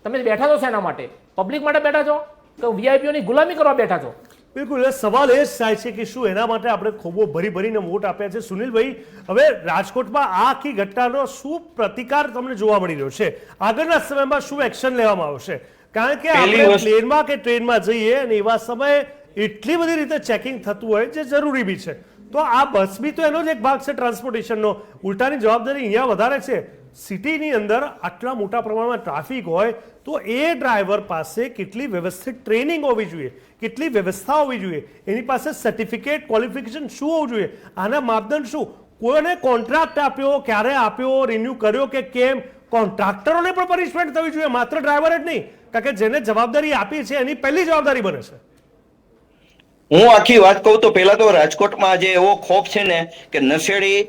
તમે બેઠા છો શેના માટે? પબ્લિક માટે બેઠા છો કે વીઆઈપીઓની ગુલામી કરવા બેઠા છો? બિલકુલ. સવાલ એ જ થાય છે કે શું એના માટે આપણે ખોબો ભરીને વોટ આપ્યા છે? સુનિલભાઈ, હવે રાજકોટમાં આ આખી ઘટનાનો શું પ્રતિકાર તમને જોવા મળી રહ્યો છે? આગળના સમયમાં શું એક્શન લેવામાં આવશે? કારણ કે આપણે પ્લેનમાં કે ટ્રેનમાં જઈએ અને એવા સમયે એટલી બધી રીતે ચેકિંગ થતું હોય જે જરૂરી બી છે. તો આ બસ બી તો એનો જ એક ભાગ છે ટ્રાન્સપોર્ટેશનનો. ઉલટાની જવાબદારી અહીંયા વધારે છે. સિટીની અંદર આટલા મોટા પ્રમાણમાં ટ્રાફિક હોય તો એ ડ્રાઈવર પાસે કેટલી વ્યવસ્થિત ટ્રેનિંગ હોવી જોઈએ, કેટલી વ્યવસ્થા હોવી જોઈએ, એની પાસે સર્ટિફિકેટ ક્વોલિફિકેશન શું હોવું જોઈએ, આના માપદંડ શું, કોઈને કોન્ટ્રાક્ટ આપ્યો, ક્યારે આપ્યો, રિન્યુ કર્યો કે કેમ, કોન્ટ્રાક્ટરોને પણ પનિશમેન્ટ થવી જોઈએ, માત્ર ડ્રાઈવર જ નહીં. કારણ કે જેને જવાબદારી આપી છે એની પહેલી જવાબદારી બને છે. હું આખી વાત કહું તો પેલા તો રાજકોટમાં આજે એવો ખોફ છે ને કે નશેડી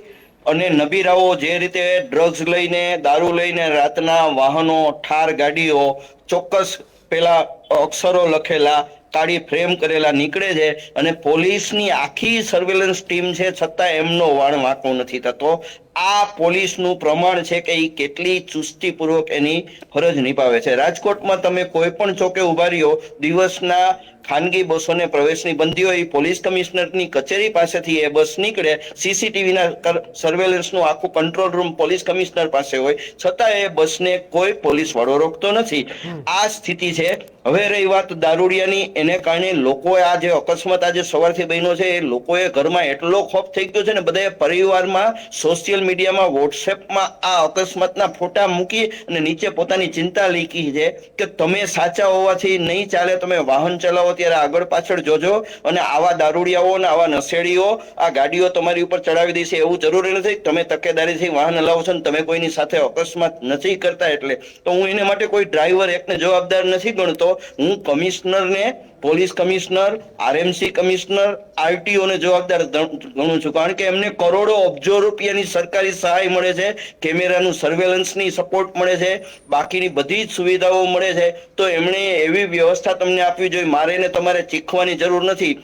અને નબીરાઓ જે રીતે ડ્રગ્સ લઈને, દારૂ લઈને રાતના વાહનો, ઠાર ગાડીઓ, ચોક્કસ પેલા અક્ષરો લખેલા, કાળી ફ્રેમ કરેલા નીકળે છે અને પોલીસની આખી સર્વેલન્સ ટીમ છે છતાં એમનો વાળ વાંકો નથી થતો. આ પોલીસનું પ્રમાણ છે કે એ કેટલી ચુસ્તીપૂર્વક એની ફરજ નિભાવે છે. રાજકોટમાં તમે કોઈ પણ ચોકે ઉભા રહ્યો, દિવસના ખાનગી બસોને પ્રવેશની બંધી હોય, પોલીસ કમિશનરની કચેરી પાસેથી એ બસ નીકળે, સીસીટીવીના સર્વેલન્સનું આખું કંટ્રોલ રૂમ પોલીસ કમિશનર પાસે હોય, છતાં એ બસને કોઈ પોલીસ વાળો રોકતો નથી. આ સ્થિતિ છે. હવે રહી વાત દારૂડિયાની, એને કારણે લોકોએ આ જે અકસ્માત આજે સવારથી બન્યો છે, એ લોકોએ ઘરમાં એટલો ખોફ થઈ ગયો છે ને, બધાએ પરિવારમાં સોશિયલ મીડિયામાં, વોટ્સએપમાં આ અકસ્માતના ફોટા મૂકી અને નીચે પોતાની ચિંતા લીખી છે કે તમે સાચા હોવાથી નહીં ચાલે, તમે વાહન ચલાવો ત્યારે આગળ પાછળ જોજો અને આવા દારૂડિયાઓ અને આવા નશેડીઓ આ ગાડીઓ તમારી ઉપર ચડાવી દેશે એવું જરૂરી નથી. તમે તકેદારીથી વાહન હલાવો છો ને તમે કોઈની સાથે અકસ્માત નથી કરતા. એટલે તો હું એને માટે કોઈ ડ્રાઈવર એકને જવાબદાર નથી ગણતો. હું કમિશનરને, પોલીસ કમિશનર, આરએમસી કમિશનર, આરટીઓને જવાબદાર ગણું છું. કારણ કે એમને કરોડો અબજો રૂપિયાની સરકારી સહાય મળે છે, કેમેરાનું સર્વેલન્સની સપોર્ટ મળે છે, બાકીની બધી જ સુવિધાઓ મળે છે. તો એમણે એવી વ્યવસ્થા તમને આપવી જોઈએ. મારે ને તમારે ચીખવાની જરૂર નથી.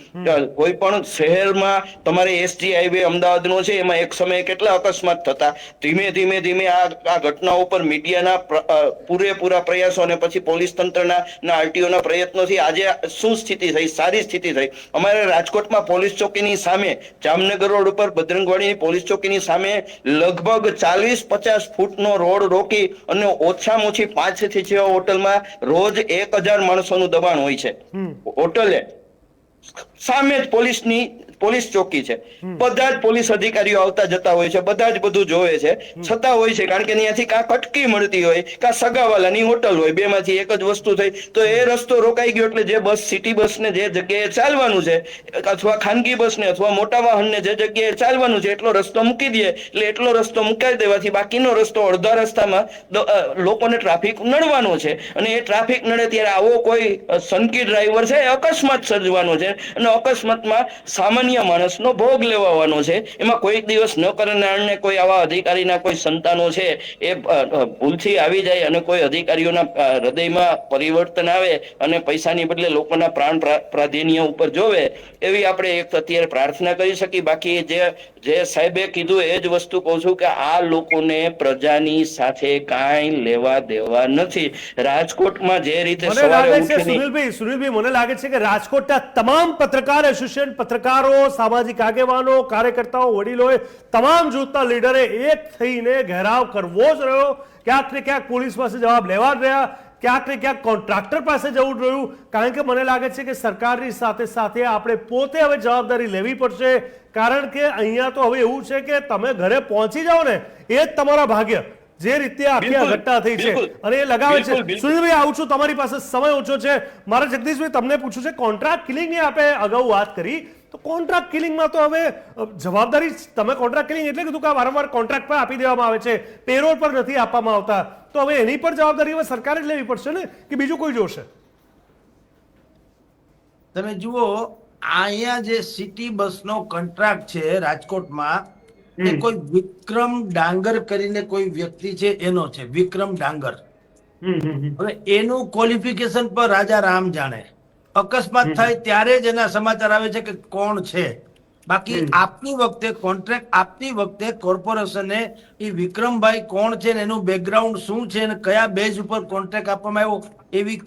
કોઈ પણ શહેરમાં તમારે એસટી હાઈવે અમદાવાદનો છે, એમાં એક સમયે કેટલા અકસ્માત થતા. ધીમે આ ઘટનાઓ પર મીડિયાના પૂરેપૂરા પ્રયાસો અને પછી પોલીસ તંત્રના આરટીઓના પ્રયત્નોથી આજે શું સ્થિતિ થઈ, સારી સ્થિતિ થઈ. અમારે રાજકોટમાં પોલીસ ચોકીની સામે, જામનગર રોડ ઉપર બજરંગવાડીની પોલીસ ચોકીની સામે લગભગ 40-50 ફૂટનો રોડ રોકી અને ઓછામાં ઓછી 5 થી 6 હોટલમાં રોજ 1000 માણસોનું દબાણ હોય છે. હોટલે સામે જ પોલીસ ચોકી છે. બધા જ પોલીસ અધિકારીઓ આવતા જતા હોય છે, બધા જ બધું જોવે છે, છતાં હોય છે કારણ કે ત્યાંથી કાં કટકી મળતી હોય, કાં સગાવાલાની હોટલ હોય, બેમાંથી એક જ વસ્તુ થઈ. તો એ રસ્તો રોકાઈ ગયો એટલે જે બસ, સિટી બસને જે જગ્યાએ ચાલવાનું છે, અથવા ખાનગી બસને અથવા મોટા વાહનને જે જગ્યાએ ચાલવાનું છે એટલો રસ્તો મૂકી દે. એટલે એટલો રસ્તો મુકાવી દેવાથી બાકીનો રસ્તો અડધા રસ્તામાં લોકોને ટ્રાફિક નડવાનો છે અને એ ટ્રાફિક નડે ત્યારે આવો કોઈ સનકી ડ્રાઈવર છે એ અકસ્માત સર્જવાનો છે અને અકસ્માતમાં સામાન્ય માણસનો ભોગ લેવાનો છે. એમાં કોઈ દિવસ ન કરનારને કોઈ આવા અધિકારીના કોઈ સંતાનો છે એ ભૂલથી આવી જાય અને કોઈ અધિકારીઓના હૃદયમાં પરિવર્તન આવે અને પૈસાની બદલે લોકોના પ્રાણ પ્રાધાન્ય ઉપર જોવે, એવી આપણે એક અત્યારે પ્રાર્થના કરી શકીએ. બાકી જે સાહેબે કીધું એ જ વસ્તુ કહું છું કે આ લોકોને પ્રજાની સાથે કાંઈ લેવા દેવા નથી. રાજકોટમાં જે રીતે સુનિલભાઈ મને લાગે છે કે રાજકોટના તમામ પત્રકાર એસોસિએશન, પત્રકારો, સામાજિક આગેવાનો, કાર્યકર્તાઓ, વડીલોએ, તમામ જૂથના લીડરે એક થઈને ઘેરાવ કરવો જ રહ્યો. ક્યાંક ને ક્યાંક પોલીસ પાસે જવાબ લેવા જ રહ્યા, ક્યાંક ને ક્યાંક કોન્ટ્રાક્ટર પાસે જવું રહ્યું. કારણ કે મને લાગે છે કે સરકારની સાથે સાથે આપણે પોતે હવે જવાબદારી લેવી પડશે. કારણ કે અહીંયા તો હવે એવું છે કે તમે ઘરે પહોંચી જાઓ ને એ જ તમારા ભાગ્ય. જે રીતે આખી આ ઘટના થઈ છે અને એ લગાવે છે. સુનિલભાઈ આવું છું, તમારી પાસે સમય ઓછો છે. મારે જગદીશભાઈ તમને પૂછવું છે, કોન્ટ્રાક્ટ કિલિંગની આપણે અગાઉ વાત કરી, તો કોન્ટ્રાક્ટ કિલિંગમાં તો હવે જવાબદારી, તમે કોન્ટ્રાક્ટ કિલિંગ એટલે કીધું કે વારંવાર કોન્ટ્રાક્ટ પર આપી દેવામાં આવે છે, પેરોલ પર નથી આપવામાં આવતા, તો હવે એની પર જવાબદારી હવે સરકારે જ લેવી પડશે ને કે બીજું કોઈ જોશે? તમે જુઓ, અહીંયા જે સિટી બસનો કોન્ટ્રાક્ટ છે રાજકોટમાં, એ કોઈ વિક્રમ ડાંગર કરીને કોઈ વ્યક્તિ છે એનો છે, વિક્રમ ડાંગર. હવે એનું ક્વોલિફિકેશન પર રાજા રામ જાણે. અકસ્માત થાય ત્યારે જ એના સમાચાર આવે છે કે કોણ છે. બાકી આપતી વખતે, કોન્ટ્રાક્ટ આપતી વખતે કોર્પોરેશને એ વિક્રમભાઈ કોણ છે ને એનું બેકગ્રાઉન્ડ શું છે ને કયા બેઝ ઉપર કોન્ટ્રાક્ટ આપવામાં આવ્યો એવી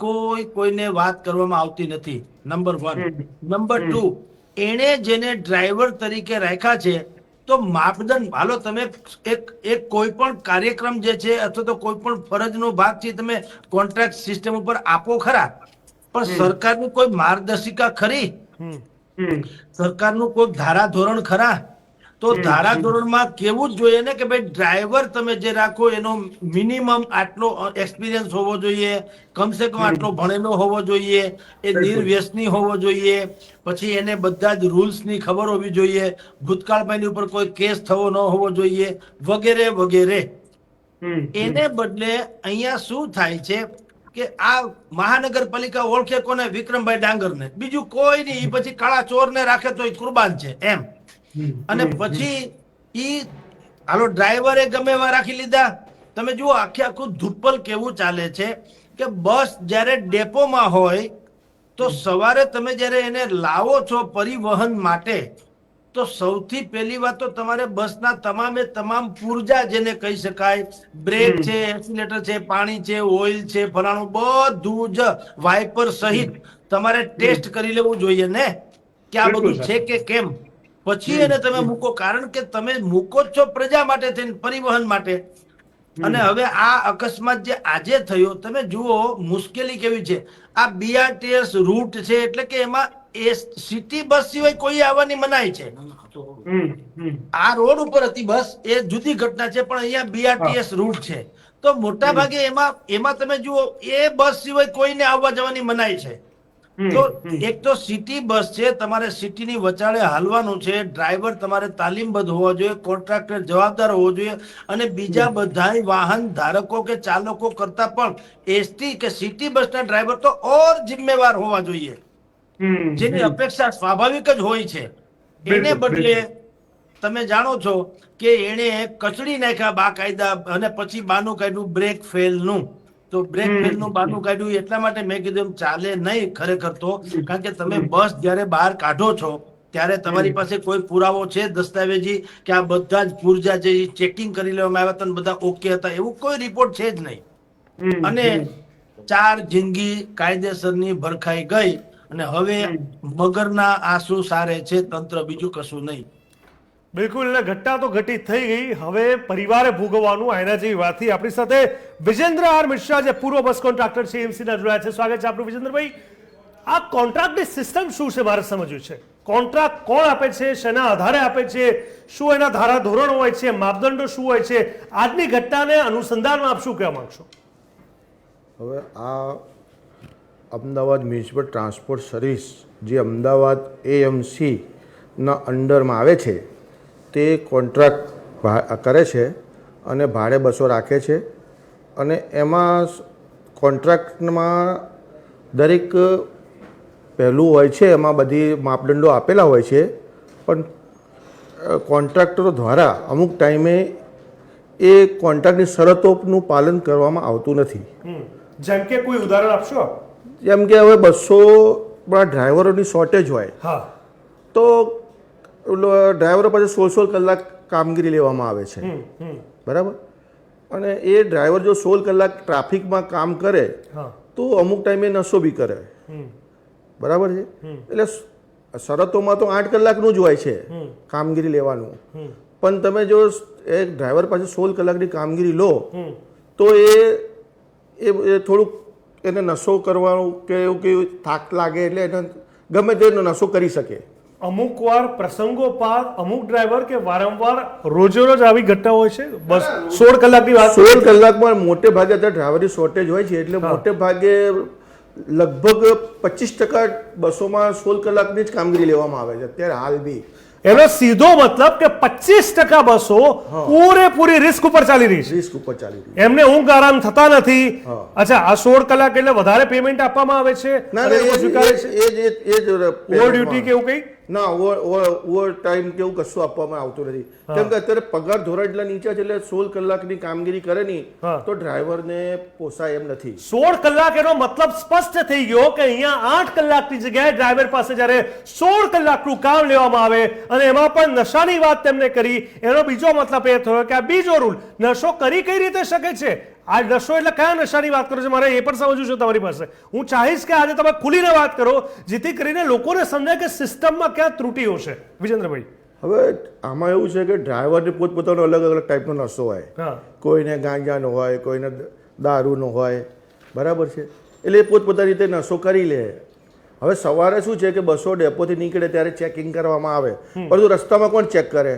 કોઈને વાત કરવામાં આવતી નથી. નંબર 1. નંબર 2, એણે જેને ડ્રાઈવર તરીકે રાખ્યા છે તો માપદંડ, હાલો તમે એક કોઈ પણ કાર્યક્રમ જે છે અથવા તો કોઈ પણ ફરજનો ભાગ છે તમે કોન્ટ્રાક્ટ સિસ્ટમ ઉપર આપો ખરા, પણ સરકારની કોઈ માર્ગદર્શિકા ખરી સરકારનું કોઈ ધારાધોરણ ખરા? તો ધારાધોરણમાં કેવું જ જોઈએ ને કે ભાઈ ડ્રાઈવર તમે જે રાખો એનો મિનિમમ આટલો એક્સપિરિયન્સ હોવો જોઈએ, કમસે કમ આટલો ભણેલો હોવો જોઈએ, એ નિર્વ્યસની હોવો જોઈએ, પછી એને બધા જ રૂલ્સની ખબર હોવી જોઈએ, ભૂતકાળમાં એની ઉપર કોઈ કેસ થવો ન હોવો જોઈએ, વગેરે વગેરે. એને બદલે અહીંયા શું થાય છે કે આ મહાનગરપાલિકા ઓળખે કોને? વિક્રમભાઈ ડાંગરને, બીજું કોઈ નહીં. ઈ પછી કાળા ચોરને રાખે તો કુરબાન છે એમ. અને પછી ઈ હાલો ડ્રાઈવરે ગમે એવા રાખી લીધા. તમે જુઓ આખે આખું ધુપ્પલ કેવું ચાલે છે કે બસ જ્યારે ડેપોમાં હોય તો સવારે તમે જ્યારે એને લાવો છો પરિવહન માટે, તો સૌથી પહેલી વાત તો તમારે બસના તમામે તમામ પૂર્જા જેને કહી શકાય, બ્રેક છે, એક્સિલેટર છે, પાણી છે, ઓઇલ છે, ફલાણું બધું જ વાઇપર સહિત તમારે ટેસ્ટ કરી લેવું જોઈએ ને કે આ બધું છે કે કેમ. પછી એને તમે મૂકો, કારણ કે તમે મૂકો જ છો પ્રજા માટે થઈને, પરિવહન માટે. અને હવે આ અકસ્માત જે આજે થયો, તમે જુઓ મુશ્કેલી કેવી છે. આ BRTS રૂટ છે એટલે કે એમાં એ સિટી બસ સિવાય કોઈ આવવાની મનાઈ છે. આ રોડ ઉપર હતી બસ, એ જુદી ઘટના છે, પણ અહીંયા BRTS રૂટ છે તો મોટા ભાગે એમાં તમે જુઓ એ બસ સિવાય કોઈને આવવા જવાની મનાઈ છે. તો એક તો સિટી બસ છે, તમારે સિટીની વચાળે હાલવાનું છે, ડ્રાઈવર તમારે તાલીમબદ્ધ હોવો જોઈએ, કોન્ટ્રાક્ટર જવાબદાર હોવો જોઈએ, અને બીજા બધાય વાહન ધારકો કે ચાલકો કરતા પણ એસટી કે સિટી બસના ડ્રાઈવર તો ઓર જિમ્મેવાર હોવા જોઈએ, જેની અપેક્ષા સ્વાભાવિક જ હોય છે. એને બદલે તમે જાણો છો કે એને કચડી નાખ્યા બાકાયદા, અને પછી બાનું કાઢ્યું બ્રેક ફેલનું. તો બ્રેક ફેલનું બાનું કાઢ્યું એટલા માટે મેં કીધું એમ ચાલે નહીં ખરેખર તો, કારણ કે તમે બસ જ્યારે બહાર કાઢો છો ત્યારે તમારી પાસે કોઈ પુરાવો છે દસ્તાવેજી કે આ બધા જ પુર્જા જે ચેકિંગ કરી લેવામાં આવ્યા હતા બધા ઓકે હતા, એવું કોઈ રિપોર્ટ છે જ નહીં. અને 4 જિંદગી કાયદેસરની ભરખાઈ ગઈ અને હવે મગરના આંસુ સારે છે તંત્ર, બીજું કશું નહીં. બિલકુલ, એટલે ઘટના તો ઘટિત થઈ ગઈ, હવે પરિવારે ભોગવવાનું. એના જેવી વાતથી આપણી સાથે વિજેન્દ્ર આર મિશ્રા, જે પૂર્વ બસ કોન્ટ્રાક્ટર છે, એમસીના જોડાયા છે. સ્વાગત છે આપણું વિજેન્દ્રભાઈ. આ કોન્ટ્રાક્ટની સિસ્ટમ શું છે મારે સમજવું છે? કોન્ટ્રાક્ટ કોણ આપે છે, શેના આધારે આપે છે, શું એના ધારાધોરણો હોય છે, માપદંડો શું હોય છે? આજની ઘટનાને અનુસંધાનમાં આપ શું કહેવા માંગશો? હવે આ અમદાવાદ મ્યુનિસિપલ ટ્રાન્સપોર્ટ સર્વિસ જે અમદાવાદ AMCના અંડરમાં આવે છે તે કોન્ટ્રાક્ટ કરે છે અને ભાડે બસો રાખે છે. અને એમાં કોન્ટ્રાક્ટમાં દરેક પહેલું હોય છે, એમાં બધી માપદંડો આપેલા હોય છે, પણ કોન્ટ્રાક્ટરો દ્વારા અમુક ટાઈમે એ કોન્ટ્રાક્ટની શરતોનું પાલન કરવામાં આવતું નથી. જેમ કે કોઈ ઉદાહરણ આપશો? જેમ કે હવે 200 ડ્રાઈવરોની શોર્ટેજ હોય, હા, તો ડ્રાઈવરો પાસે 16 કલાક કામગીરી લેવામાં આવે છે, બરાબર. અને એ ડ્રાઈવર જો 16 કલાક ટ્રાફિકમાં કામ કરે તો અમુક ટાઈમે નશો બી કરે, બરાબર છે. એટલે શરતોમાં તો 8 કલાકનું જ હોય છે કામગીરી લેવાનું, પણ તમે જો એક ડ્રાઈવર પાસે 16 કલાકની કામગીરી લો તો એ થોડુંક એને નશો કરવાનું કે એવું કે થાક લાગે એટલે એને ગમે તે નશો કરી શકે. અમુક વાર પ્રસંગોપાત અમુક ડ્રાઈવર કે વારંવાર રોજેરોજ આવી ઘટના હોય છે. બસ 16 કલાકની વાત, 16 કલાકમાં મોટે ભાગે અત્યારે ડ્રાઈવરની શોર્ટેજ હોય છે, એટલે મોટે ભાગે લગભગ 25% બસોમાં 16 કલાકની જ કામગીરી લેવામાં આવે છે અત્યારે હાલ બી. એનો સીધો મતલબ કે 25% બસો પૂરેપૂરી રિસ્ક ઉપર ચાલી રહી છે, રિસ્ક ઉપર ચાલી રહી છે. એમને ઊંઘ આરામ થતા નથી. અચ્છા, આ 16 કલાક એટલે વધારે પેમેન્ટ આપવામાં આવે છે? ના, એ જ ઓવર ડ્યુટી કે એવું કંઈ? ના, ઓવર ટાઈમ કે એવું કશું આપવામાં આવતું નથી, કેમ કે અત્યારે પગાર ધોરણ એટલા નીચે છે, એટલે 16 કલાકની કામગીરી કરે નહીં તો ડ્રાઈવરને પોસાય એમ નથી. 16 કલાક એનો મતલબ સ્પષ્ટ થઈ ગયો કે અહીંયા 8 કલાકની જગ્યાએ ડ્રાઈવર પાસે જ્યારે 16 કલાકનું કામ લેવામાં આવે અને એમાં પણ નશાની વાત તેમને કરી, એનો બીજો મતલબ એ થયો કે આ બીજો રૂલ, નશો કરી કઈ રીતે શકે છે? આ નશો એટલે કયા નશાની વાત કરો છો, મારે એ પણ સમજવું છે તમારી પાસે. હું ચાહીશ કે આજે તમે ખુલીને વાત કરો, જેથી કરીને લોકોને સમજાય કે સિસ્ટમમાં ક્યાં ત્રુટીઓ છે. વિજેન્દ્રભાઈ, હવે આમાં એવું છે કે ડ્રાઈવરને પોતપોતાનો અલગ અલગ ટાઈપનો નશો હોય, કોઈને ગાંજાનો હોય, કોઈને દારૂનો હોય, બરાબર છે. એટલે એ પોતપોતાની રીતે નશો કરી લે. હવે સવારે શું છે કે બસો ડેપોથી નીકળે ત્યારે ચેકિંગ કરવામાં આવે, પરંતુ રસ્તામાં કોણ ચેક કરે?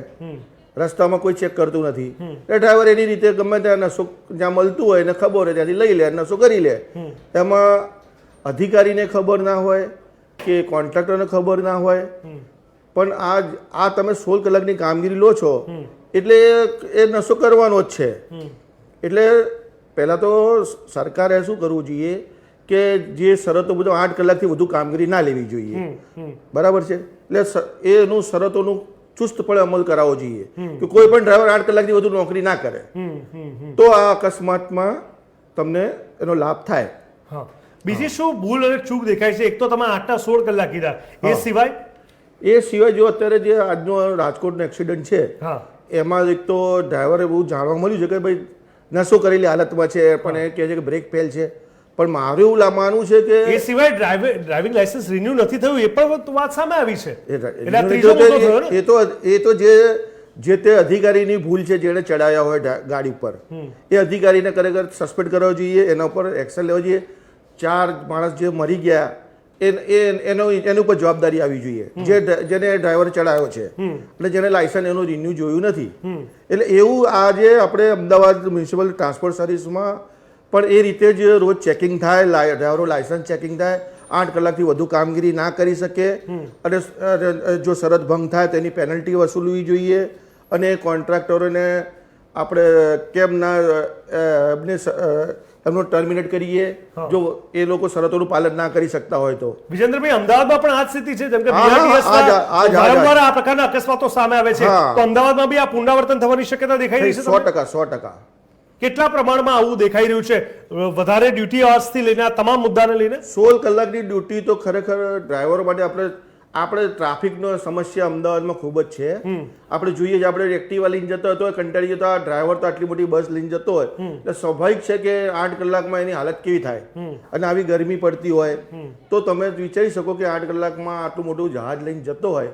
રસ્તામાં કોઈ ચેક કરતું નથી. એ ડ્રાઈવર એની રીતે ગમે ત્યાં નશો જ્યાં મળતું હોય એને ખબર હોય ત્યાંથી લઈ લે, નશો કરી લે. એમાં અધિકારીને ખબર ના હોય કે કોન્ટ્રાક્ટરને ખબર ના હોય, પણ આ તમે 16 કલાકની કામગીરી લો છો એટલે એ નશો કરવાનો જ છે. એટલે પહેલાં તો સરકારે શું કરવું જોઈએ કે જે શરતો બધું 8 કલાકથી વધુ કામગીરી ના લેવી જોઈએ, બરાબર છે? એટલે એનું શરતોનું ચુસ્તપણે અમલ કરાવવો જોઈએ કે કોઈ પણ ડ્રાઈવર 8 કલાકથી વધુ નોકરી ના કરે, તો આ અકસ્માતમાં તમને એનો લાભ થાય. હા, બીજી શું ભૂલ અને ચૂક દેખાય છે? એક તો તમે 8 ના 16 કલાક કીધા, એ સિવાય જો અત્યારે જે આજનો રાજકોટનો એક્સિડન્ટ છે એમાં એક તો ડ્રાઈવરે બહુ જાણવા મળ્યું છે કે ભાઈ નશો કરેલી હાલતમાં છે, પણ એ કહે છે કે બ્રેક ફેલ છે. પણ મારું એવું માનવું છે કે એ સિવાય ડ્રાઇવિંગ લાયસન્સ રિન્યુ નથી થયું એ પણ વાત સામે આવી છે. એ તો જે તે અધિકારીની ભૂલ છે, જેણે ચડાવ્યા હોય ગાડી ઉપર, એ અધિકારીને ખરેખર સસ્પેન્ડ કરવો જોઈએ, એના ઉપર એક્શન લેવો જોઈએ. 4 માણસ જે મરી ગયા એની ઉપર જવાબદારી આવી જોઈએ, જેને ડ્રાઈવર ચડાવ્યો છે અને જેને લાયસન્સ એનું રિન્યુ જોયું નથી. એટલે એવું આજે આપણે અમદાવાદ મ્યુનિસિપલ ટ્રાન્સપોર્ટ સર્વિસમાં પણ એ રીતે જ રોજ ચેકિંગ થાય, ડ્રાઈવરો લાયસન્સ ચેકિંગ થાય. 8 કલાકથી વધુ કામગીરી ના કરી શકે અને જો શરત ભંગ થાય તેની પેનલ્ટી વસૂલવી જોઈએ. અને કોન્ટ્રાક્ટરોને આપણે કેમ ના એમનો ટર્મિનેટ કરીએ જો એ લોકો શરતોનું પાલન ના કરી શકતા હોય તો. વિજેન્દ્રભાઈ, અમદાવાદમાં પણ આ સ્થિતિ છે, જેમ કે વારંવાર આ પ્રકારના અકસ્માતો સામે આવે છે, તો અમદાવાદમાં બી આ પુનરાવર્તન થવાની શક્યતા દેખાઈ રહી છે? 100%. કેટલા પ્રમાણમાં આવું દેખાઈ રહ્યું છે? વધારે ડ્યુટી અવર્સથી લઈને આ તમામ મુદ્દાને લઈને 16 કલાકની ડ્યુટી તો ખરેખર ડ્રાઈવરો માટે આપણે ટ્રાફિકનો સમસ્યા અમદાવાદમાં ખૂબ જ છે. આપણે જોઈએ છે, આપણે એક્ટિવા લઈને જતો હોય તો કંટાળી જતો, ડ્રાઈવર તો આટલી મોટી બસ લઈને જતો હોય એટલે સ્વાભાવિક છે કે 8 કલાકમાં એની હાલત કેવી થાય. અને આવી ગરમી પડતી હોય તો તમે વિચારી શકો કે 8 કલાકમાં આટલું મોટું જહાજ લઈને જતો હોય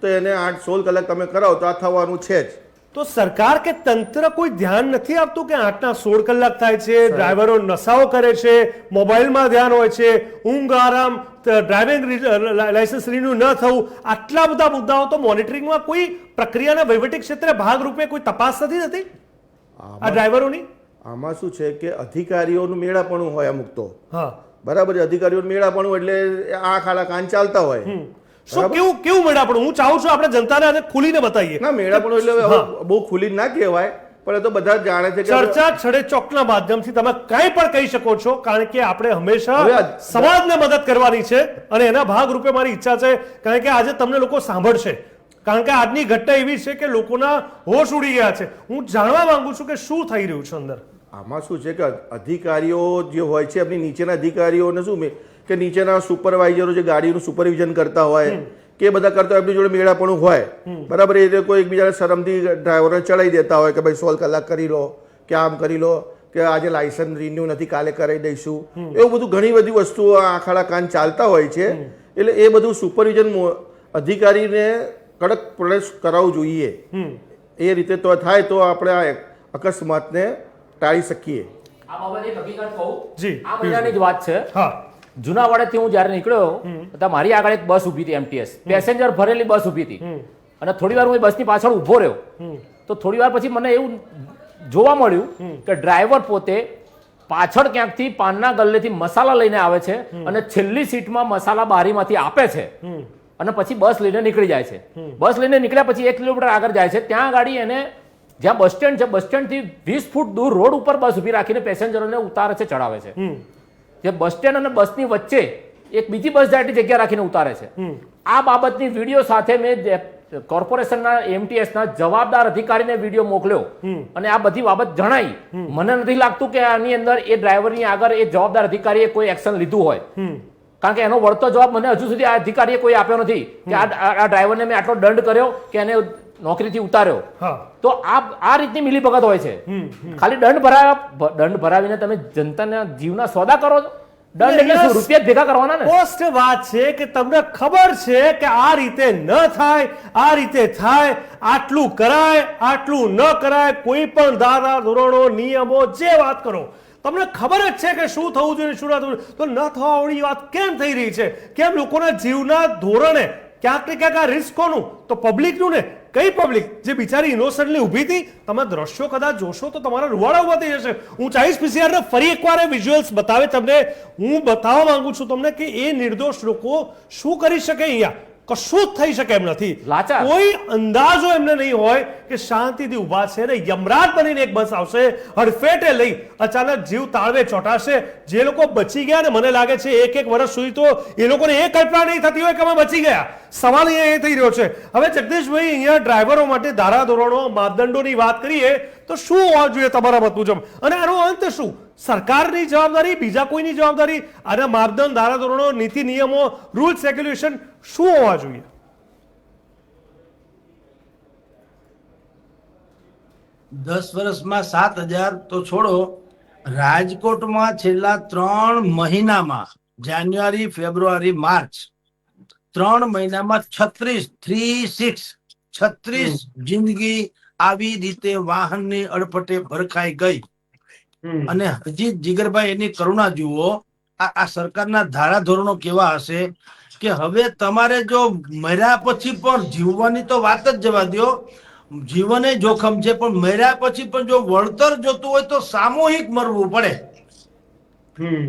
તો એને 16 કલાક તમે કરાવો તો આ થવાનું છે જ. તો સરકાર કે તંત્ર કોઈ ધ્યાન નથી આપતું કે 8 ના 16 કલાક થાય છે, ડ્રાઈવરો નશાઓ કરે છે, મોબાઈલમાં ધ્યાન હોય છે, ઊંઘ આરામ, ડ્રાઇવિંગ લાયસન્સ રિન્યુ ન થવું, આટલા બધા મુદ્દાઓ તો મોનિટરિંગમાં કોઈ પ્રક્રિયાના વહીવટી ક્ષેત્રે ભાગરૂપે કોઈ તપાસ નથી થતી આ ડ્રાઈવરોની? આમાં શું છે કે અધિકારીઓનું મેળાપણું હોય અમુક તો, બરાબર છે? અધિકારીઓનું મેળાપણું એટલે આ ખાડા કાન ચાલતા હોય. શું કેવું મેળાપણું? હું ચાહું છું આપણે જનતાને આજે ખુલીને બતાવીએ. ના, મેળાપણું એટલે બહુ ખુલીને ના કહેવાય, પણ એ તો બધા જાણે છે. ચર્ચા છડે ચોકના માધ્યમથી તમે કંઈ પણ કહી શકો છો, કારણ કે આપણે હંમેશા સમાજને મદદ કરવાની છે અને એના ભાગરૂપે મારી ઈચ્છા છે, કારણ કે આજે તમને લોકો સાંભળશે, કારણ કે આજની ઘટના એવી છે કે લોકોના હોશ ઉડી ગયા છે. હું જાણવા માંગુ છું કે શું થઈ રહ્યું છે અંદર. આમાં શું છે કે અધિકારીઓ જે હોય છે એમની નીચેના અધિકારીઓને શું કે નીચેના સુપરવાઇઝરો જે ગાડીનું સુપરવિઝન કરતા હોય કે બધા કરતા હોય, એમની જોડે મેળાપણું હોય, બરાબર? એ કોઈ એકબીજાને શરમથી ડ્રાઈવરને ચડાવી દેતા હોય કે ભાઈ 16 કલાક કરી લો, કે આમ કરી લો, કે આજે લાયસન્સ રિન્યુ નથી, કાલે કરાવી દઈશું. એવું બધું ઘણી બધી વસ્તુઓ આખાડા કાન ચાલતા હોય છે. એટલે એ બધું સુપરવિઝન અધિકારીને કડક પ્રદેશ કરાવવું જોઈએ. એ રીતે તો થાય તો આપણે આ અકસ્માતને ટાળી શકીએ. આ બાબતે એક હકીકત કહું, જી, આ મહિનાની જ વાત છે. જુનાવાડાથી હું જ્યારે નીકળ્યો તો મારી આગળ એક બસ ઊભી હતી, MTS પેસેન્જર ભરેલી બસ ઊભી હતી. અને થોડી વાર હું એ બસની પાછળ ઊભો રહ્યો તો થોડી વાર પછી મને એવું જોવા મળ્યું કે ડ્રાઈવર પોતે પાછળ ક્યાંકથી પાનના ગલ્લેથી મસાલા લઈને આવે છે અને છેલ્લી સીટમાં મસાલા બારીમાંથી આપે છે અને પછી બસ લઈને નીકળી જાય છે. બસ લઈને નીકળ્યા પછી 1 કિલોમીટર આગળ જાય છે, ત્યાં ગાડી એને જ્યાં બસ સ્ટેન્ડ છે, બસ સ્ટેન્ડથી 20 ફૂટ દૂર રોડ ઉપર બસ ઊભી રાખીને પેસેન્જરોને ઉતારે છે, ચડાવે છે. જે બસ સ્ટેન્ડ અને બસની વચ્ચે એક બીજી બસ જાય જગ્યા રાખીને ઉતારે છે. આ બાબતની વિડીયો સાથે મેં કોર્પોરેશનના MTSના જવાબદાર અધિકારીને વિડીયો મોકલ્યો અને આ બધી બાબત જણાઈ. મને નથી લાગતું કે આની અંદર એ ડ્રાઈવરની આગળ એ જવાબદાર અધિકારીએ કોઈ એક્શન લીધું હોય, કારણ કે એનો વળતો જવાબ મને હજુ સુધી આ અધિકારીએ કોઈ આપ્યો નથી કે આ ડ્રાઈવરને મેં આટલો દંડ કર્યો કે એને નોકરીથી ઉતાર્યો. તો આ રીતની મિલીભગત હોય છે. ખાલી દંડ ભરાવીને તમે જનતાના જીવના સોદા કરો છો? દંડ એટલે શું? રૂપિયા ભેગા કરવાના ને? પોસ્ટ વાત છે કે તમને ખબર છે કે આ રીતે ન થાય, આ રીતે થાય, આટલું કરાય, આટલું ન કરાય, કોઈ પણ ધારા ધોરણો નિયમો જે વાત કરો તમને ખબર જ છે કે શું થવું જોઈએ શું ના થવું જોઈએ, તો ન થવાવાળી વાત કેમ થઈ રહી છે? કેમ લોકોના જીવના ધોરણે ક્યાંક ને ક્યાંક આ રિસ્ક કોનું? તો પબ્લિકનું ને. કઈ પબ્લિક? જે બિચારી ઇનોસન્ટલી ઊભી હતી. તમે દ્રશ્યો કદાચ જોશો તો તમારા રૂવાડા ઉભા થઈ જશે. હું ચાહીશ PCR ને ફરી એકવાર એ વિઝ્યુઅલ્સ બતાવે તમને. હું બતાવવા માંગુ છું તમને કે એ નિર્દોષ લોકો શું કરી શકે અહીંયા. કશું જ થઈ શકે એમ નથી. લાચાર. કોઈ અંદાજો એમને નહીં હોય કે શાંતિથી ઊભા છે ને યમરાજ બનીને એક બસ આવશે, હડફેટે લઈ અચાનક જીવ તાળવે ચોંટાશે. જે લોકો બચી ગયા ને મને લાગે છે એક વર્ષ સુધી તો એ લોકોને એ કલ્પના નહીં થતી હોય કે અમે બચી ગયા. સવાલ અહીંયા એ થઈ રહ્યો છે. હવે જગદીશભાઈ, અહીંયા ડ્રાઈવરો માટે ધારાધોરણો માપદંડોની વાત કરીએ તો શું હોવા જોઈએ તમારા મત મુજબ? અને આનો અંત શું? સરકારની જવાબદારી, બીજા કોઈની જવાબદારી? આના માપદંડ, ધારાધોરણો, નીતિ નિયમો, રૂલ્સ રેગ્યુલેશન શું હોવા જોઈએ? દસ વર્ષમાં 7,000 તો છોડો, રાજકોટમાં છેલ્લા 3 મહિનામાં જાન્યુઆરી, ફેબ્રુઆરી, માર્ચ 3 મહિનામાં 36 જિંદગી આવી રીતે વાહનની અડફટે ભરખાઈ ગઈ. અને હજી જીગરભાઈ એની કરુણા જુઓ. આ સરકારના ધારાધોરણો કેવા હશે કે હવે તમારે જો મર્યા પછી પણ જીવવાની તો વાત જ જવા દો, જીવન એ જોખમ છે, પણ મર્યા પછી પણ જો વળતર જોતું હોય તો સામૂહિક મરવું પડે.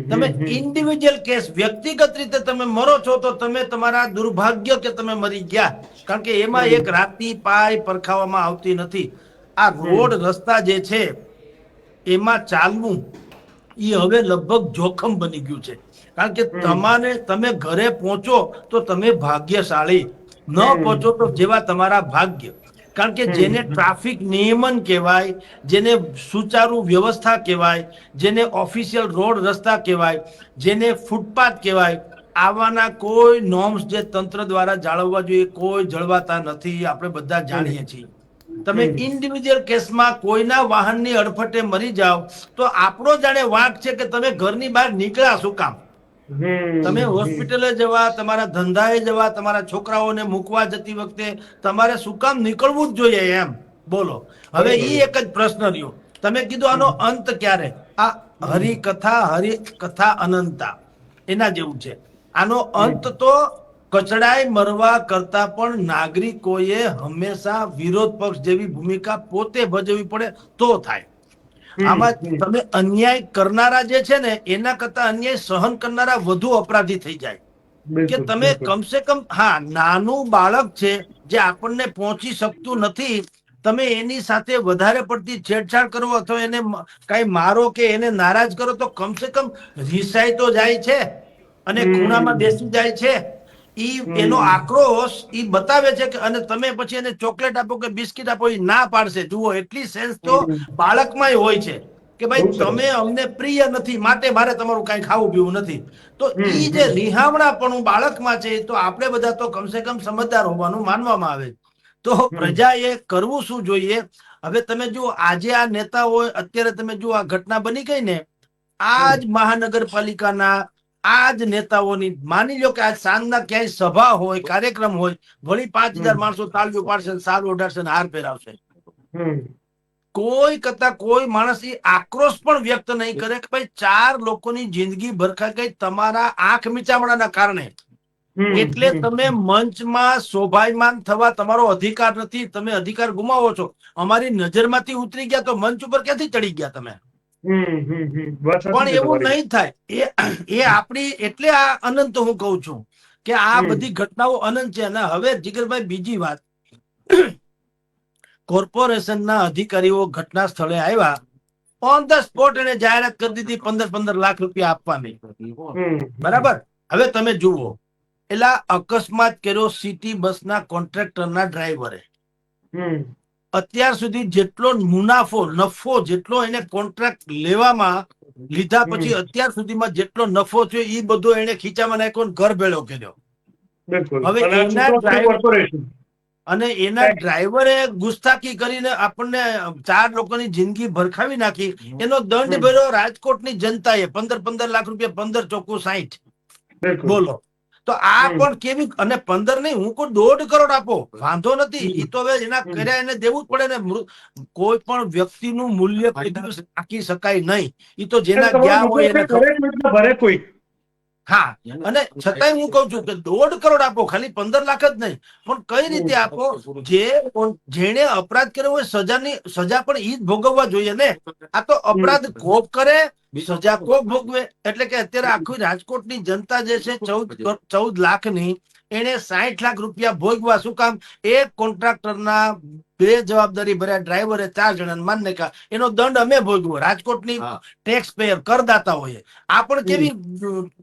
તમે ઇન્ડિવિજ્યુઅલ કેસ, વ્યક્તિગત રીતે તમે મરો છો તો તમે તમારા દુર્ભાગ્ય કે તમે મરી ગયા, કારણ કે એમાં એક રાતની પાય પરખાવવામાં આવતી નથી. આ રોડ રસ્તા જે છે એમાં ચાલવું એ હવે લગભગ જોખમ બની ગયું છે. કારણ કે તમે ઘરે પહોંચો તો તમે ભાગ્યશાળી, ન પહોંચો તો જેવા તમારા ભાગ્ય. કારણ કે જેને ટ્રાફિક નિયમન કહેવાય, જેને સુચારુ વ્યવસ્થા કહેવાય, જેને ઓફિશિયલ રોડ રસ્તા કહેવાય, જેને ફૂટપાથ કહેવાય, આવાના કોઈ નોર્મ્સ જે તંત્ર દ્વારા જાળવવા જોઈએ કોઈ જળવાતા નથી. આપણે બધા જાણીએ છીએ. તમે ઇન્ડિવિજ્યુઅલ કેસમાં કોઈના વાહનની અડફટે મરી જાઓ તો આપણો જાણે વાંક છે કે તમે ઘરની બહાર નીકળ્યા શું કામ? તમે હોસ્પિટલે જવા, તમારા ધંધાએ જવા, તમારા છોકરાઓને મૂકવા જતી વખતે તમારે શું કામ નીકળવું જ જોઈએ એમ બોલો. હવે એ એક જ પ્રશ્ન રહ્યો. તમે કીધું આનો અંત ક્યારે? આ હરિકથા અનંતા એના જેવું છે. આનો અંત તો કચડાઈ મરવા કરતા પણ નાગરિકોએ હંમેશા વિરોધ પક્ષ જેવી ભૂમિકા પોતે ભજવવી પડે તો થાય. આમાં તમે અન્યાય કરનારા જે છે ને એના કરતા અન્યાય સહન કરનારા વધુ અપરાધી થઈ જાય. કે તમે કમસે કમ, હા, નાનું બાળક છે જે આપણને પહોંચી શકતું નથી, તમે એની સાથે વધારે પડતી છેડછાડ કરો અથવા એને કઈ મારો કે એને નારાજ કરો તો કમસે કમ રિસાઈ તો જાય છે અને ખૂણામાં બેસી જાય છે. એનો આક્રોશ ઈ બતાવે છે કે, અને તમે પછી એને ચોકલેટ આપો કે બિસ્કિટ આપો એ ના પાડશે. જુઓ, એટલી સેન્સ તો બાળકમાં હોય છે કે ભાઈ તમે અમને પ્રિય નથી માટે મારે તમારું કઈ ખાવું પીવું નથી. તો ઈ જે રિહામણાપણું બાળકમાં છે તો આપણે બધા તો કમસે કમ સમજદાર હોવાનું માનવામાં આવે. તો પ્રજાએ કરવું શું જોઈએ? હવે તમે જુઓ, આજે આ નેતાઓ, અત્યારે તમે જુઓ આ ઘટના બની ગઈ ને, આ જ મહાનગરપાલિકાના આ જ નેતાઓની, માની લો કે આજ સાંજના ક્યાંય સભા હોય, કાર્યક્રમ હોય, વળી 5,000 માણસો તાળીઓ પાડશે, સાલ ઓઢાડશે, હાર પહેરાવશે. કોઈ કરતા કોઈ માણસ એ આક્રોશ પણ વ્યક્ત નહીં કરે કે ભાઈ 4 લોકોની જિંદગી ભરખાઈ ગઈ તમારા આંખ મીચામણાના કારણે. એટલે તમે મંચમાં શોભાયમાન થવા તમારો અધિકાર નથી. તમે અધિકાર ગુમાવો છો. અમારી નજરમાંથી ઉતરી ગયા તો મંચ ઉપર ક્યાંથી ચડી ગયા તમે? પણ એવું નહીં થાય. એ આપણી, એટલે આ અનંત હું કઉ છું કે આ બધી ઘટનાઓ અનંત છે. અને હવે જીગરભાઈ બીજી વાત, કોર્પોરેશનના અધિકારીઓ ઘટના સ્થળે આવ્યા, ઓન ધ સ્પોટ એને જાહેરાત કરી દીધી 15 લાખ રૂપિયા આપવાની. બરાબર. હવે તમે જુઓ, એલા અકસ્માત કર્યો સિટી બસના કોન્ટ્રાક્ટરના ડ્રાઈવરે. અત્યાર સુધી જેટલો નફો જેટલો એને કોન્ટ્રાક્ટ લેવામાં લીધા પછી અત્યાર સુધીમાં જેટલો નફો થયો એ બધો એને ખીચામાં નાખ્યો, ઘર ભેળો કર્યો. હવે એના ડ્રાઈવરે ગુસ્તાખી કરીને આપણને 4 લોકોની જિંદગી ભરખાવી નાખી. એનો દંડ ભર્યો રાજકોટની જનતાએ 15 લાખ રૂપિયા, 15 ચોખ્ખું 60. બોલો, તો આ પણ કેવી, અને 15 નહીં, હું કોઈ 1.5 કરોડ આપો, વાંધો નથી. એ તો હવે એના કર્યા એને દેવું જ પડે ને. કોઈ પણ વ્યક્તિનું મૂલ્ય કોઈ દિવસ આંકી શકાય નહીં. એ તો જેના ગયા હોય એને ખબર. ભરે કોઈ હા, અને છતાંય હું કઉ છું કે 1.5 કરોડ આપો, ખાલી 15 લાખ જ નહીં, પણ કઈ રીતે આપો? જેણે અપરાધ કર્યો હોય સજા પણ ઈ જ ભોગવવા જોઈએ ને. આ તો અપરાધ કોપ કરે, સજા કોપ ભોગવે. એટલે કે અત્યારે આખી રાજકોટની જનતા જે છે 14 લાખની, એને 60 લાખ રૂપિયા ભોગવા. શું કામ? એક કોન્ટ્રાક્ટરના 2 જવાબદારી ભર્યા ડ્રાઈવરે 4 જણાને માન નાખ્યા, એનો દંડ અમે ભોગવો, રાજકોટની ટેક્સ પેયર કરદાતા હોઈએ. આ પણ કેવી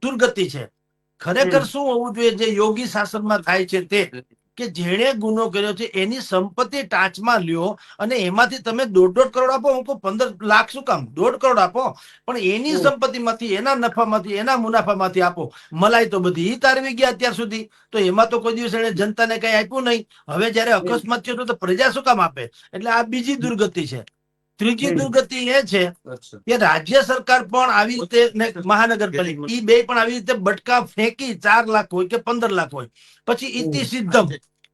દુર્ગતિ છે. ખરેખર શું હોવું જોઈએ જે યોગી શાસનમાં થાય છે તે, કે જેણે ગુનો કર્યો છે એની સંપત્તિ ટાંચમાં લ્યો અને એમાંથી તમે 1.5 કરોડ આપો. હું કહું 15 લાખ શું કામ, 1.5 કરોડ આપો, પણ એની સંપત્તિમાંથી, એના નફામાંથી, એના મુનાફામાંથી આપો. મલાઈ તો બધી તારવી ગયા અત્યાર સુધી, તો એમાં તો કોઈ દિવસ એને જનતાને કઈ આપ્યું નહીં. હવે જયારે અકસ્માત થયો તો પ્રજા શું કામ આપે? એટલે આ બીજી દુર્ગતિ છે. ત્રીજી દુર્ગતિ એ છે કે રાજ્ય સરકાર પણ આવી રીતે, મહાનગરપાલિકા, એ બે પણ આવી રીતે બટકા ફેંકી, 4 લાખ હોય કે 15 લાખ હોય, પછી ઇતિ સિદ્ધમ,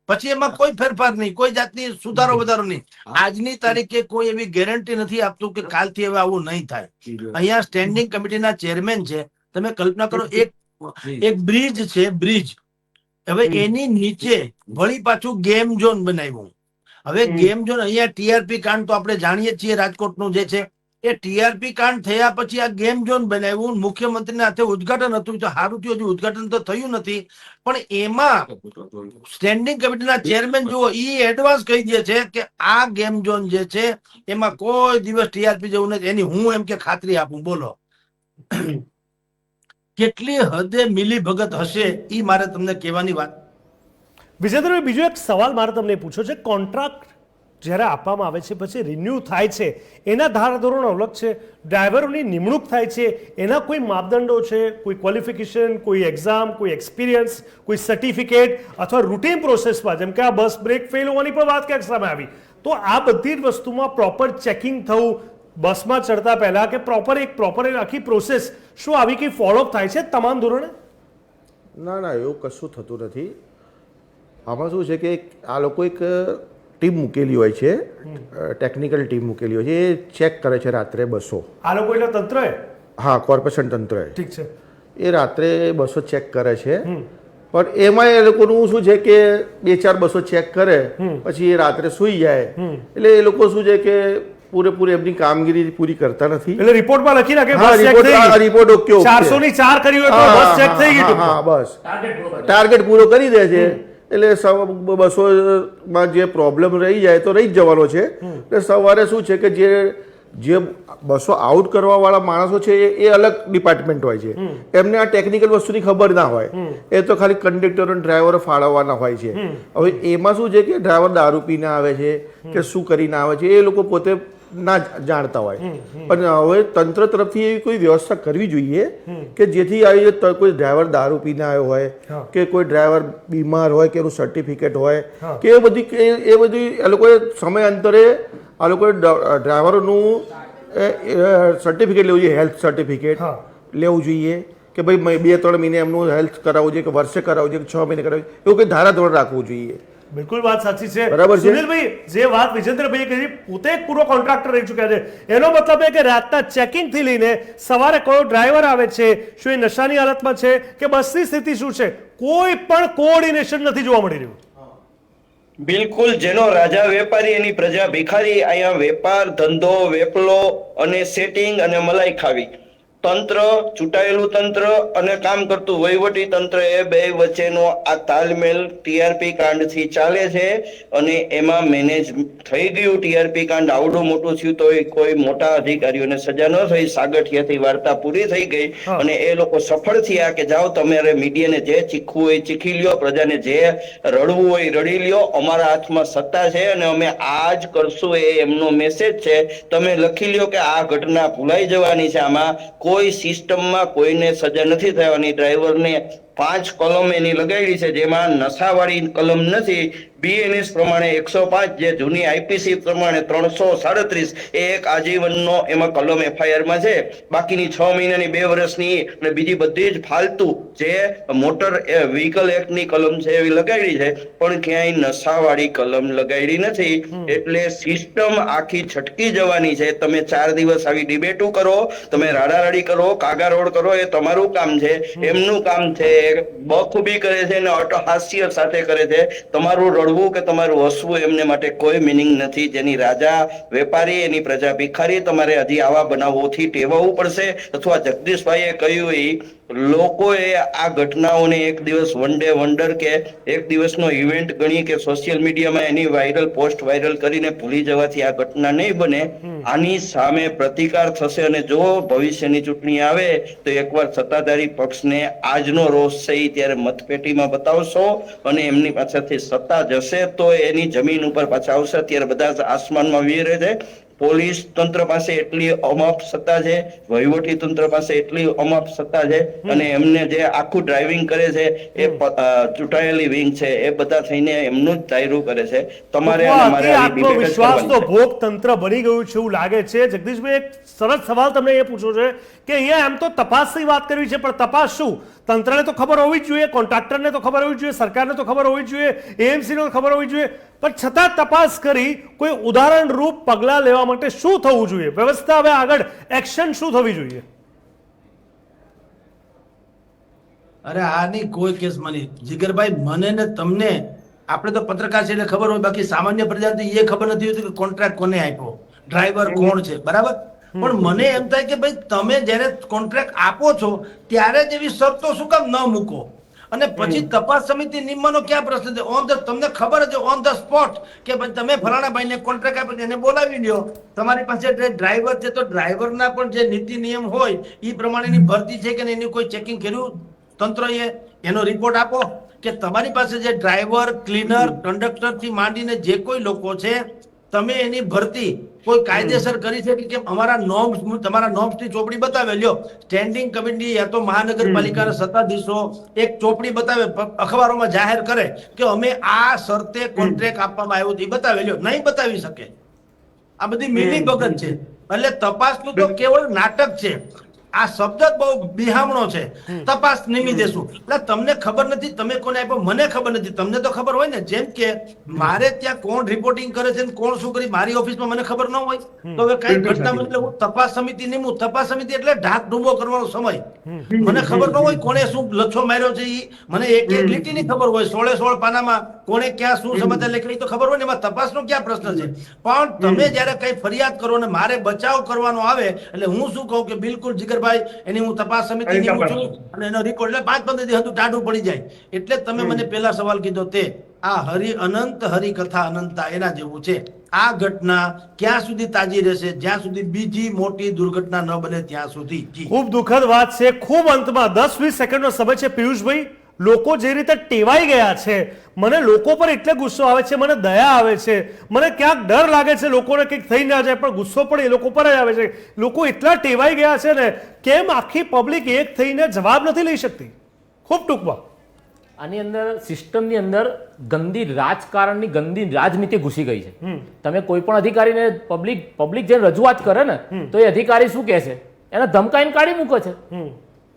પછી એમાં કોઈ ફેરફાર નહીં, કોઈ જાતની સુધારો વધારો નહીં. આજની તારીખે કોઈ એવી ગેરંટી નથી આપતું કે કાલથી હવે આવું નહીં થાય. અહીંયા સ્ટેન્ડિંગ કમિટીના ચેરમેન છે, તમે કલ્પના કરો, એક બ્રિજ છે, બ્રિજ, હવે એની નીચે વળી પાછું ગેમ ઝોન બનાવ્યું. હવે ગેમ ઝોન, અહીંયા ટીઆરપી કાંડ તો આપણે જાણીએ છીએ રાજકોટનું જે છે, એ ટીઆરપી કાંડ થયા પછી આ ગેમ ઝોન બનાવ્યું. મુખ્યમંત્રીના હાથે ઉદઘાટન હતું, તો સારું થયું, હજુ ઉદઘાટન તો થયું નથી. પણ એમાં સ્ટેન્ડિંગ કમિટીના ચેરમેન જુઓ, ઈ એડવાન્સ કહી દે છે કે આ ગેમ ઝોન જે છે એમાં કોઈ દિવસ ટીઆરપી જેવું નથી. એની હું એમ કે ખાતરી આપું. બોલો કેટલી હદે મિલી ભગત હશે, ઈ મારે તમને કહેવાની વાત. વિજેન્દ્રભાઈ, બીજો એક સવાલ મારે તમને પૂછ્યો છે. કોન્ટ્રાક્ટ જ્યારે આપવામાં આવે છે પછી રિન્યુ થાય છે, એના ધારાધોરણો અલગ છે. ડ્રાઈવરોની નિમણૂક થાય છે, એના કોઈ માપદંડો છે, કોઈ ક્વોલિફિકેશન, કોઈ એક્ઝામ, કોઈ એક્સપિરિયન્સ, કોઈ સર્ટિફિકેટ, અથવા રૂટીન પ્રોસેસમાં, જેમ કે આ બસ બ્રેક ફેલ હોવાની પણ વાત ક્યાંક સામે આવી, તો આ બધી જ વસ્તુમાં પ્રોપર ચેકિંગ થવું બસમાં ચડતા પહેલા, કે પ્રોપર આખી પ્રોસેસ, શું આવી કંઈ ફોલોઅપ થાય છે તમામ ધોરણે? ના, એવું કશું થતું નથી. આમાં શું છે કે આ લોકો એક ટીમ મૂકેલી હોય છે, ટેકનિકલ ટીમ મૂકેલી હોય છે, એ ચેક કરે છે રાત્રે બસો. આ લોકો એટલે તંત્ર? હા, કોર્પોરેશન તંત્ર. ઠીક છે. એ રાત્રે બસો ચેક કરે છે, પણ એમાં એ લોકોનું શું છે કે 2-4 બસો ચેક કરે, પછી એ રાત્રે સૂઈ જાય. એટલે એ લોકો શું છે કે પૂરેપૂરી એમની કામગીરી પૂરી કરતા નથી. એટલે રિપોર્ટમાં લખી નાખે રિપોર્ટ ઓકે, 400 ની 4 કરી હોય તો બસ ચેક થઈ ગઈ. હા, બસ ટાર્ગેટ પૂરો કરી દે છે. એટલે બસોમાં જે પ્રોબ્લેમ રહી જાય તો રહી જ જવાનો છે. એટલે સવારે શું છે કે જે બસો આઉટ કરવા વાળા માણસો છે એ અલગ ડિપાર્ટમેન્ટ હોય છે, એમને આ ટેકનિકલ વસ્તુની ખબર ના હોય. એ તો ખાલી કંડક્ટર અને ડ્રાઈવરો ફાળવવાના હોય છે. હવે એમાં શું છે કે ડ્રાઈવર દારૂ પીને આવે છે કે શું કરીને આવે છે, એ લોકો પોતે ના જાણતા હોય. પણ હવે તંત્ર તરફથી એવી કોઈ વ્યવસ્થા કરવી જોઈએ કે જેથી આવી કોઈ ડ્રાઈવર દારૂ પીને આવ્યો હોય કે કોઈ ડ્રાઈવર બીમાર હોય કે એનું સર્ટિફિકેટ હોય કે એ બધી એ લોકોએ સમયાંતરે આ લોકોએ ડ્રાઈવરોનું સર્ટિફિકેટ લેવું જોઈએ, હેલ્થ સર્ટિફિકેટ લેવું જોઈએ કે ભાઈ 2-3 મહિને એમનું હેલ્થ કરાવવું જોઈએ, કે વર્ષે કરાવવું જોઈએ, કે 6 મહિને કરાવવું જોઈએ, એવું કંઈ ધારાધોરણ રાખવું જોઈએ. બિલકુલ વાત સાચી છે. બરાબર છે સુનિલભાઈ, જે વાત વિજેન્દ્રભાઈએ કહી, પોતે એક પૂર્વ કોન્ટ્રાક્ટર રહી ચૂક્યા છે, એનો મતલબ એ કે રાતના ચેકિંગ થી લઈને સવારે કયો ડ્રાઈવર આવે છે, શું એ નશાની હાલતમાં છે કે બસની સ્થિતિ શું છે, કોઈ પણ કોઓર્ડિનેશન નથી જોવા મળી રહ્યું. બિલકુલ, જેનો રાજા વેપારી એની પ્રજા ભિખારી. અહીંયા વેપાર, ધંધો, વેપલો અને સેટિંગ અને મલાઈ ખાવી, તંત્ર, ચૂંટાયેલું તંત્ર અને કામ કરતું વહીવટી તંત્ર, એ બે વચ્ચેનો આ તાલમેલ ટીઆરપી કાંડથી ચાલે છે. અને એમાં મેનેજ થઈ ગયું. ટીઆરપી કાંડ આવડું મોટું થયું તો કોઈ મોટા અધિકારીઓને સજા ન થઈ, સાગઠિયાથી વાર્તા પૂરી થઈ ગઈ અને એ લોકો સફળ થયા કે જાઓ તમારે મીડિયાને જે ચીખવું હોય ચીખી લ્યો, પ્રજાને જે રડવું હોય રડી લ્યો, અમારા હાથમાં સત્તા છે અને અમે આ જ કરશું, એ એમનો મેસેજ છે. તમે લખી લ્યો કે આ ઘટના ભૂલાઈ જવાની છે. આમાં કોઈ સિસ્ટમમાં કોઈને સજા નથી થવાની. ડ્રાઈવરને 5 કલમ એની લગાડી છે, જેમાં નશાવાળી કલમ નથી. BNS પ્રમાણે 105, જે જૂની IPC પ્રમાણે 337, એ એક આજીવનનો એમાં કલમ FIR માં છે. બાકીની 6 મહિનાની, 2 વર્ષની અને બીજી બધી જ ફાલતુ જે મોટર વ્હીકલ એક્ટની કલમ છે એવી લગાડી છે, પણ ક્યાંય નશાવાળી કલમ લગાડી નથી. એટલે સિસ્ટમ આખી છટકી જવાની છે. તમે 4 દિવસ આવી ડિબેટો કરો, તમે રાડારાડી કરો, કાગારોડ કરો, એ તમારું કામ છે. એમનું કામ છે બખૂબી કરે છે અને અટહાસ્ય સાથે કરે છે. તમારું રડવું કે તમારું હસવું એમને માટે કોઈ મિનિંગ નથી. જેની રાજા વેપારી, એની પ્રજા ભિખારી. તમારે હજી આવા બનાવોથી ટેવાવું પડશે. અથવા જગદીશભાઈએ કહ્યું એ લોકોએ આ ઘટનાઓને એક દિવસ વન ડે વન્ડર કે એક દિવસનો ઇવેન્ટ ગણી કે સોશિયલ મીડિયામાં એની વાયરલ પોસ્ટ વાયરલ કરીને ભૂલી જવાથી આ ઘટના નહીં બને. આની સામે પ્રતિકાર થશે અને જો ભવિષ્યની ચૂંટણી આવે તો એકવાર સત્તાધારી પક્ષને આજનો રોષ છે એ ત્યારે મતપેટીમાં બતાવશો અને એમની પાસેથી સત્તા જશે તો એની જમીન ઉપર પાછા આવશે. અત્યારે બધા આસમાનમાં વિહરે છે. પોલીસ તંત્ર પાસે એટલી અમાપ સત્તા છે, વહીવટી તંત્ર પાસે એટલી અમાપ સત્તા છે, અને એમને જે આખું ડ્રાઇવિંગ કરે છે એ ચૂંટાયેલી વિંગ છે, એ બધા થઈને એમનું જ ધાર્યું કરે છે. તમારે અને મારે આવી debate જ આત્મવિશ્વાસનો કરવાની છે. ભોગ તંત્ર બની ગયું છે એવું લાગે છે. જગદીશભાઈ, એક સરસ સવાલ તમને એ પૂછો છે કે અહીંયા એમ તો તપાસની વાત કરવી છે, પણ તપાસ શું? તંત્રને તો ખબર હોવી જ જોઈએ, કોન્ટ્રાક્ટરને તો ખબર હોવી જોઈએ, સરકારને તો ખબર હોવી જોઈએ, AMC ને તો ખબર હોવી જોઈએ, પણ છતાં તપાસ કરી કોઈ ઉદાહરણ રૂપ પગલાં લેવા માટે શું થવું જોઈએ? વ્યવસ્થા હવે આગળ એક્શન શું થવી જોઈએ? અરે આની કોઈ કેસ મની જીગરભાઈ, મને ને તમને, આપણે તો પત્રકાર છે એટલે ખબર હોય, બાકી સામાન્ય પ્રજાને તો એ ખબર નથી હોતી કે કોન્ટ્રાક્ટ કોને આપ્યો, ડ્રાઈવર કોણ છે, બરાબર? પણ મને એમ થાય કે ભાઈ તમે જ્યારે કોન્ટ્રાક્ટ આપો છો ત્યારે જ એવી શરતો શું કામ ન મૂકો? અને પછી તપાસ સમિતિ નિમવાનો ક્યાં પ્રશ્ન છે? ઓન ધ, તમને ખબર છે ઓન ધ સ્પોટ કે ભાઈ તમે ફલાણા ભાઈને કોન્ટ્રાક્ટ આપ્યો, એને બોલાવી લ્યો. તમારી પાસે ડ્રાઈવર છે તો ડ્રાઈવરના પણ જે નીતિ નિયમ હોય એ પ્રમાણેની ભરતી છે કે એની કોઈ ચેકિંગ કર્યું તંત્રએ? એનો રિપોર્ટ આપો. કે તમારી પાસે જે ડ્રાઈવર, ક્લીનર, કંડક્ટર થી માંડીને જે કોઈ લોકો છે, તમે એની ભરતી કોઈ કાયદેસર કરી છે કે અમારા નોર્મ્સ, તમારા નોર્મ્સની ચોપડી બતાવે લ્યો. સ્ટેન્ડિંગ કમિટી યા તો મહાનગરપાલિકાના સત્તાધીશો એક ચોપડી બતાવે, અખબારોમાં જાહેર કરે કે અમે આ શરતે કોન્ટ્રાક્ટ આપવામાં આવ્યો એ બતાવે લ્યો. નહીં બતાવી શકે. આ બધી મિલી ભગત છે. એટલે તપાસનું તો કેવળ નાટક છે. આ શબ્દ જ બહુ બિહામણો છે. તપાસ નિમી દેશું. એટલે તમને ખબર નથી તમે કોને આપ્યો, મને ખબર નથી, તમને તો ખબર હોય ને. જેમ કે મારે ત્યાં કોણ રિપોર્ટિંગ કરે છે, કોણ શું કરી, મારી ઓફિસમાં મને ખબર ન હોય તો હવે કઈ ઘટના એટલે હું તપાસ સમિતિ નિમું. તપાસ સમિતિ એટલે ઢાક ડૂબો કરવાનો સમય. મને ખબર ન હોય કોને શું લચ્છો માર્યો છે, ઈ મને એક એક લીટીની ખબર હોય. 16 પાનામાં કોને ક્યાં શું સમાચાર લખી તો ખબર હોય ને. એમાં તપાસનો ક્યાં પ્રશ્ન છે? પણ તમે જયારે કઈ ફરિયાદ કરો ને મારે બચાવ કરવાનો આવે એટલે હું શું કહું કે બિલકુલ જીગરભાઈ, એની હું તપાસ સમિતિ નિમું છું અને એનો રિપોર્ટ એટલે 5-15 દિવસ ટાઢું પડી જાય. એટલે તમે મને પહેલા સવાલ કીધો તે આ હરિકથા અનંતા એના જેવું છે. આ ઘટના ક્યાં સુધી તાજી રહેશે? જ્યાં સુધી બીજી મોટી દુર્ઘટના ન બને ત્યાં સુધી. ખૂબ દુઃખદ વાત છે. ખૂબ અંતમાં 10-20 સેકન્ડનો સમય છે. પિયુષભાઈ, લોકો જે રીતે ટેવાઈ ગયા છે, મને લોકો પર એટલે ગુસ્સો આવે છે, મને દયા આવે છે, મને ક્યાંક ડર લાગે છે લોકોને કંઈક થઈ ના જાય, પણ ગુસ્સો પણ એ લોકો પર જ આવે છે. લોકો એટલા ટેવાઈ ગયા છે ને, કેમ આખી પબ્લિક એક થઈને જવાબ નથી લઈ શકતી? ખૂબ ટૂંકમાં આની અંદર સિસ્ટમની અંદર ગંદી રાજકારણની ગંદી રાજનીતિ ઘૂસી ગઈ છે. તમે કોઈ પણ અધિકારીને પબ્લિક જે રજૂઆત કરે ને તો એ અધિકારી શું કહે છે? એને ધમકાઈને કાઢી મૂકે છે.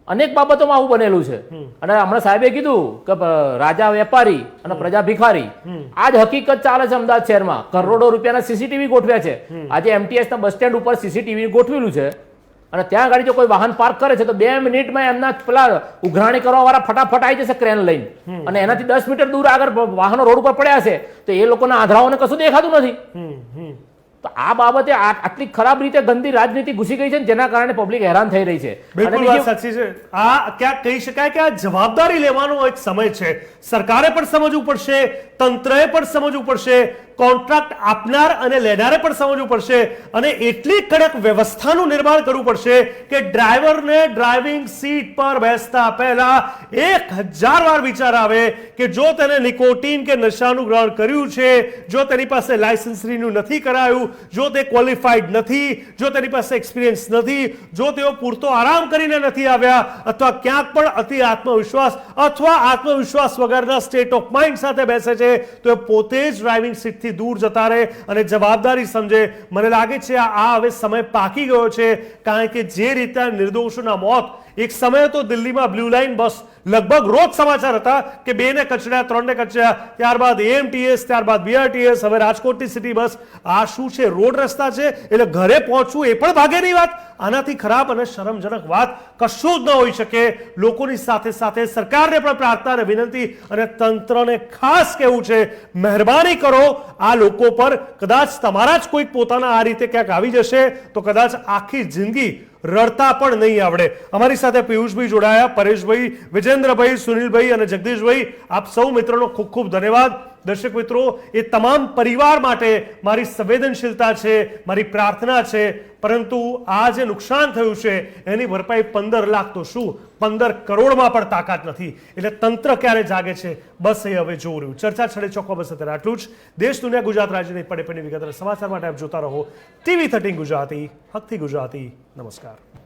અનેક બાબતોમાં આવું બનેલું છે. અને હમણાં સાહેબે કીધું કે રાજા વેપારી અને પ્રજા ભિખારી, આ જ હકીકત ચાલે છે અમદાવાદ શહેરમાં. કરોડો રૂપિયાના CCTV ગોઠવ્યા છે. આજે MTS ના બસ સ્ટેન્ડ ઉપર CCTV ગોઠવેલું છે અને ત્યાં આગળ જો કોઈ વાહન પાર્ક કરે છે તો 2 મિનિટમાં એમના પેલા ઉઘરાણી કરવા વાળા ફટાફટ આવી જશે ક્રેન લઈને, અને એનાથી 10 મીટર દૂર આગળ વાહનો રોડ ઉપર પડ્યા છે તો એ લોકોના આંધળાઓને કશું દેખાતું નથી. તો આ બાબતે આટલી ખરાબ રીતે ગંદી રાજનીતિ ઘૂસી ગઈ છે જેના કારણે પબ્લિક હેરાન થઈ રહી છે. બિલકુલ વાત સાચી છે. આ ક્યાંક કહી શકાય કે આ જવાબદારી લેવાનો એક સમય છે. સરકારે પણ સમજવું પડશે, તંત્રએ પણ સમજવું પડશે, કોન્ટ્રાક્ટ આપનાર અને લેનારે પણ સમજવું પડશે અને એટલી કડક વ્યવસ્થાનું નિર્માણ કરવું પડશે કે ડ્રાઈવરને ડ્રાઇવિંગ સીટ પર બેસતા પહેલા 1000 વાર વિચાર આવે કે જો તેને નિકોટીન કે નશાનું ગ્રહણ કર્યું છે, જો તેની પાસે લાયસન્સ રિન્યુ નથી કરાયું, જો તે ક્વોલિફાઈડ નથી, જો તેની પાસે એક્સપિરિયન્સ નથી, જો તેઓ પૂરતો આરામ કરીને નથી આવ્યા અથવા ક્યાંક પણ અતિ આત્મવિશ્વાસ અથવા આત્મવિશ્વાસ વગરના સ્ટેટ ઓફ માઇન્ડ સાથે બેસે છે, તો એ પોતે જ ડ્રાઇવિંગ સીટથી દૂર જતા રહે અને જવાબદારી સમજે. મને લાગે છે આ હવે સમય પાકી ગયો છે, કારણ કે જે રીતે નિર્દોષોના મોત, એક સમયે તો દિલ્હીમાં બ્લુ લાઇન બસ લગભગ રોજ સમાચાર હતા કે 2 ને કચડ્યા, 3 ને કચડ્યા, ત્યારબાદ એએમટીએસ, ત્યારબાદ બીઆરટીએસ, હવે રાજકોટની સિટી બસ. આ શું છે? રોડ રસ્તા છે એટલે ઘરે પહોંચવું એ પણ ભાગ્યની વાત. આનાથી ખરાબ અને શરમજનક વાત કશું જ ન હોઈ શકે. લોકોની સાથે સાથે સરકારને પણ પ્રાર્થના અને વિનંતી અને તંત્રને ખાસ કહેવું છે, મહેરબાની કરો આ લોકો પર. કદાચ તમારા જ કોઈક પોતાના આ રીતે ક્યાંક આવી જશે તો કદાચ આખી જિંદગી રડતા પણ નહીં આવડે. અમારી સાથે પિયુષભાઈ જોડાયા, પરેશભાઈ, વિજેન્દ્રભાઈ, સુનિલભાઈ અને જગદીશભાઈ, આપ સૌ મિત્રોનો ખૂબ ખૂબ ધન્યવાદ. દર્શક મિત્રો, એ તમામ પરિવાર માટે મારી સંવેદનશીલતા છે, મારી પ્રાર્થના છે. પરંતુ આ જે નુકસાન થયું છે એની ભરપાઈ 15 લાખ તો શું 15 કરોડમાં પણ તાકાત નથી. એટલે તંત્ર ક્યારે જાગે છે બસ એ હવે જોવું રહ્યું. ચર્ચા છડે ચોખ્ખો બસ અત્યારે આટલું જ. દેશ દુનિયા ગુજરાત રાજ્યની પડે પડની વિગતવાર સમાચાર માટે આપ જોતા રહો TV13 ગુજરાતી, હકથી ગુજરાતી. નમસ્કાર.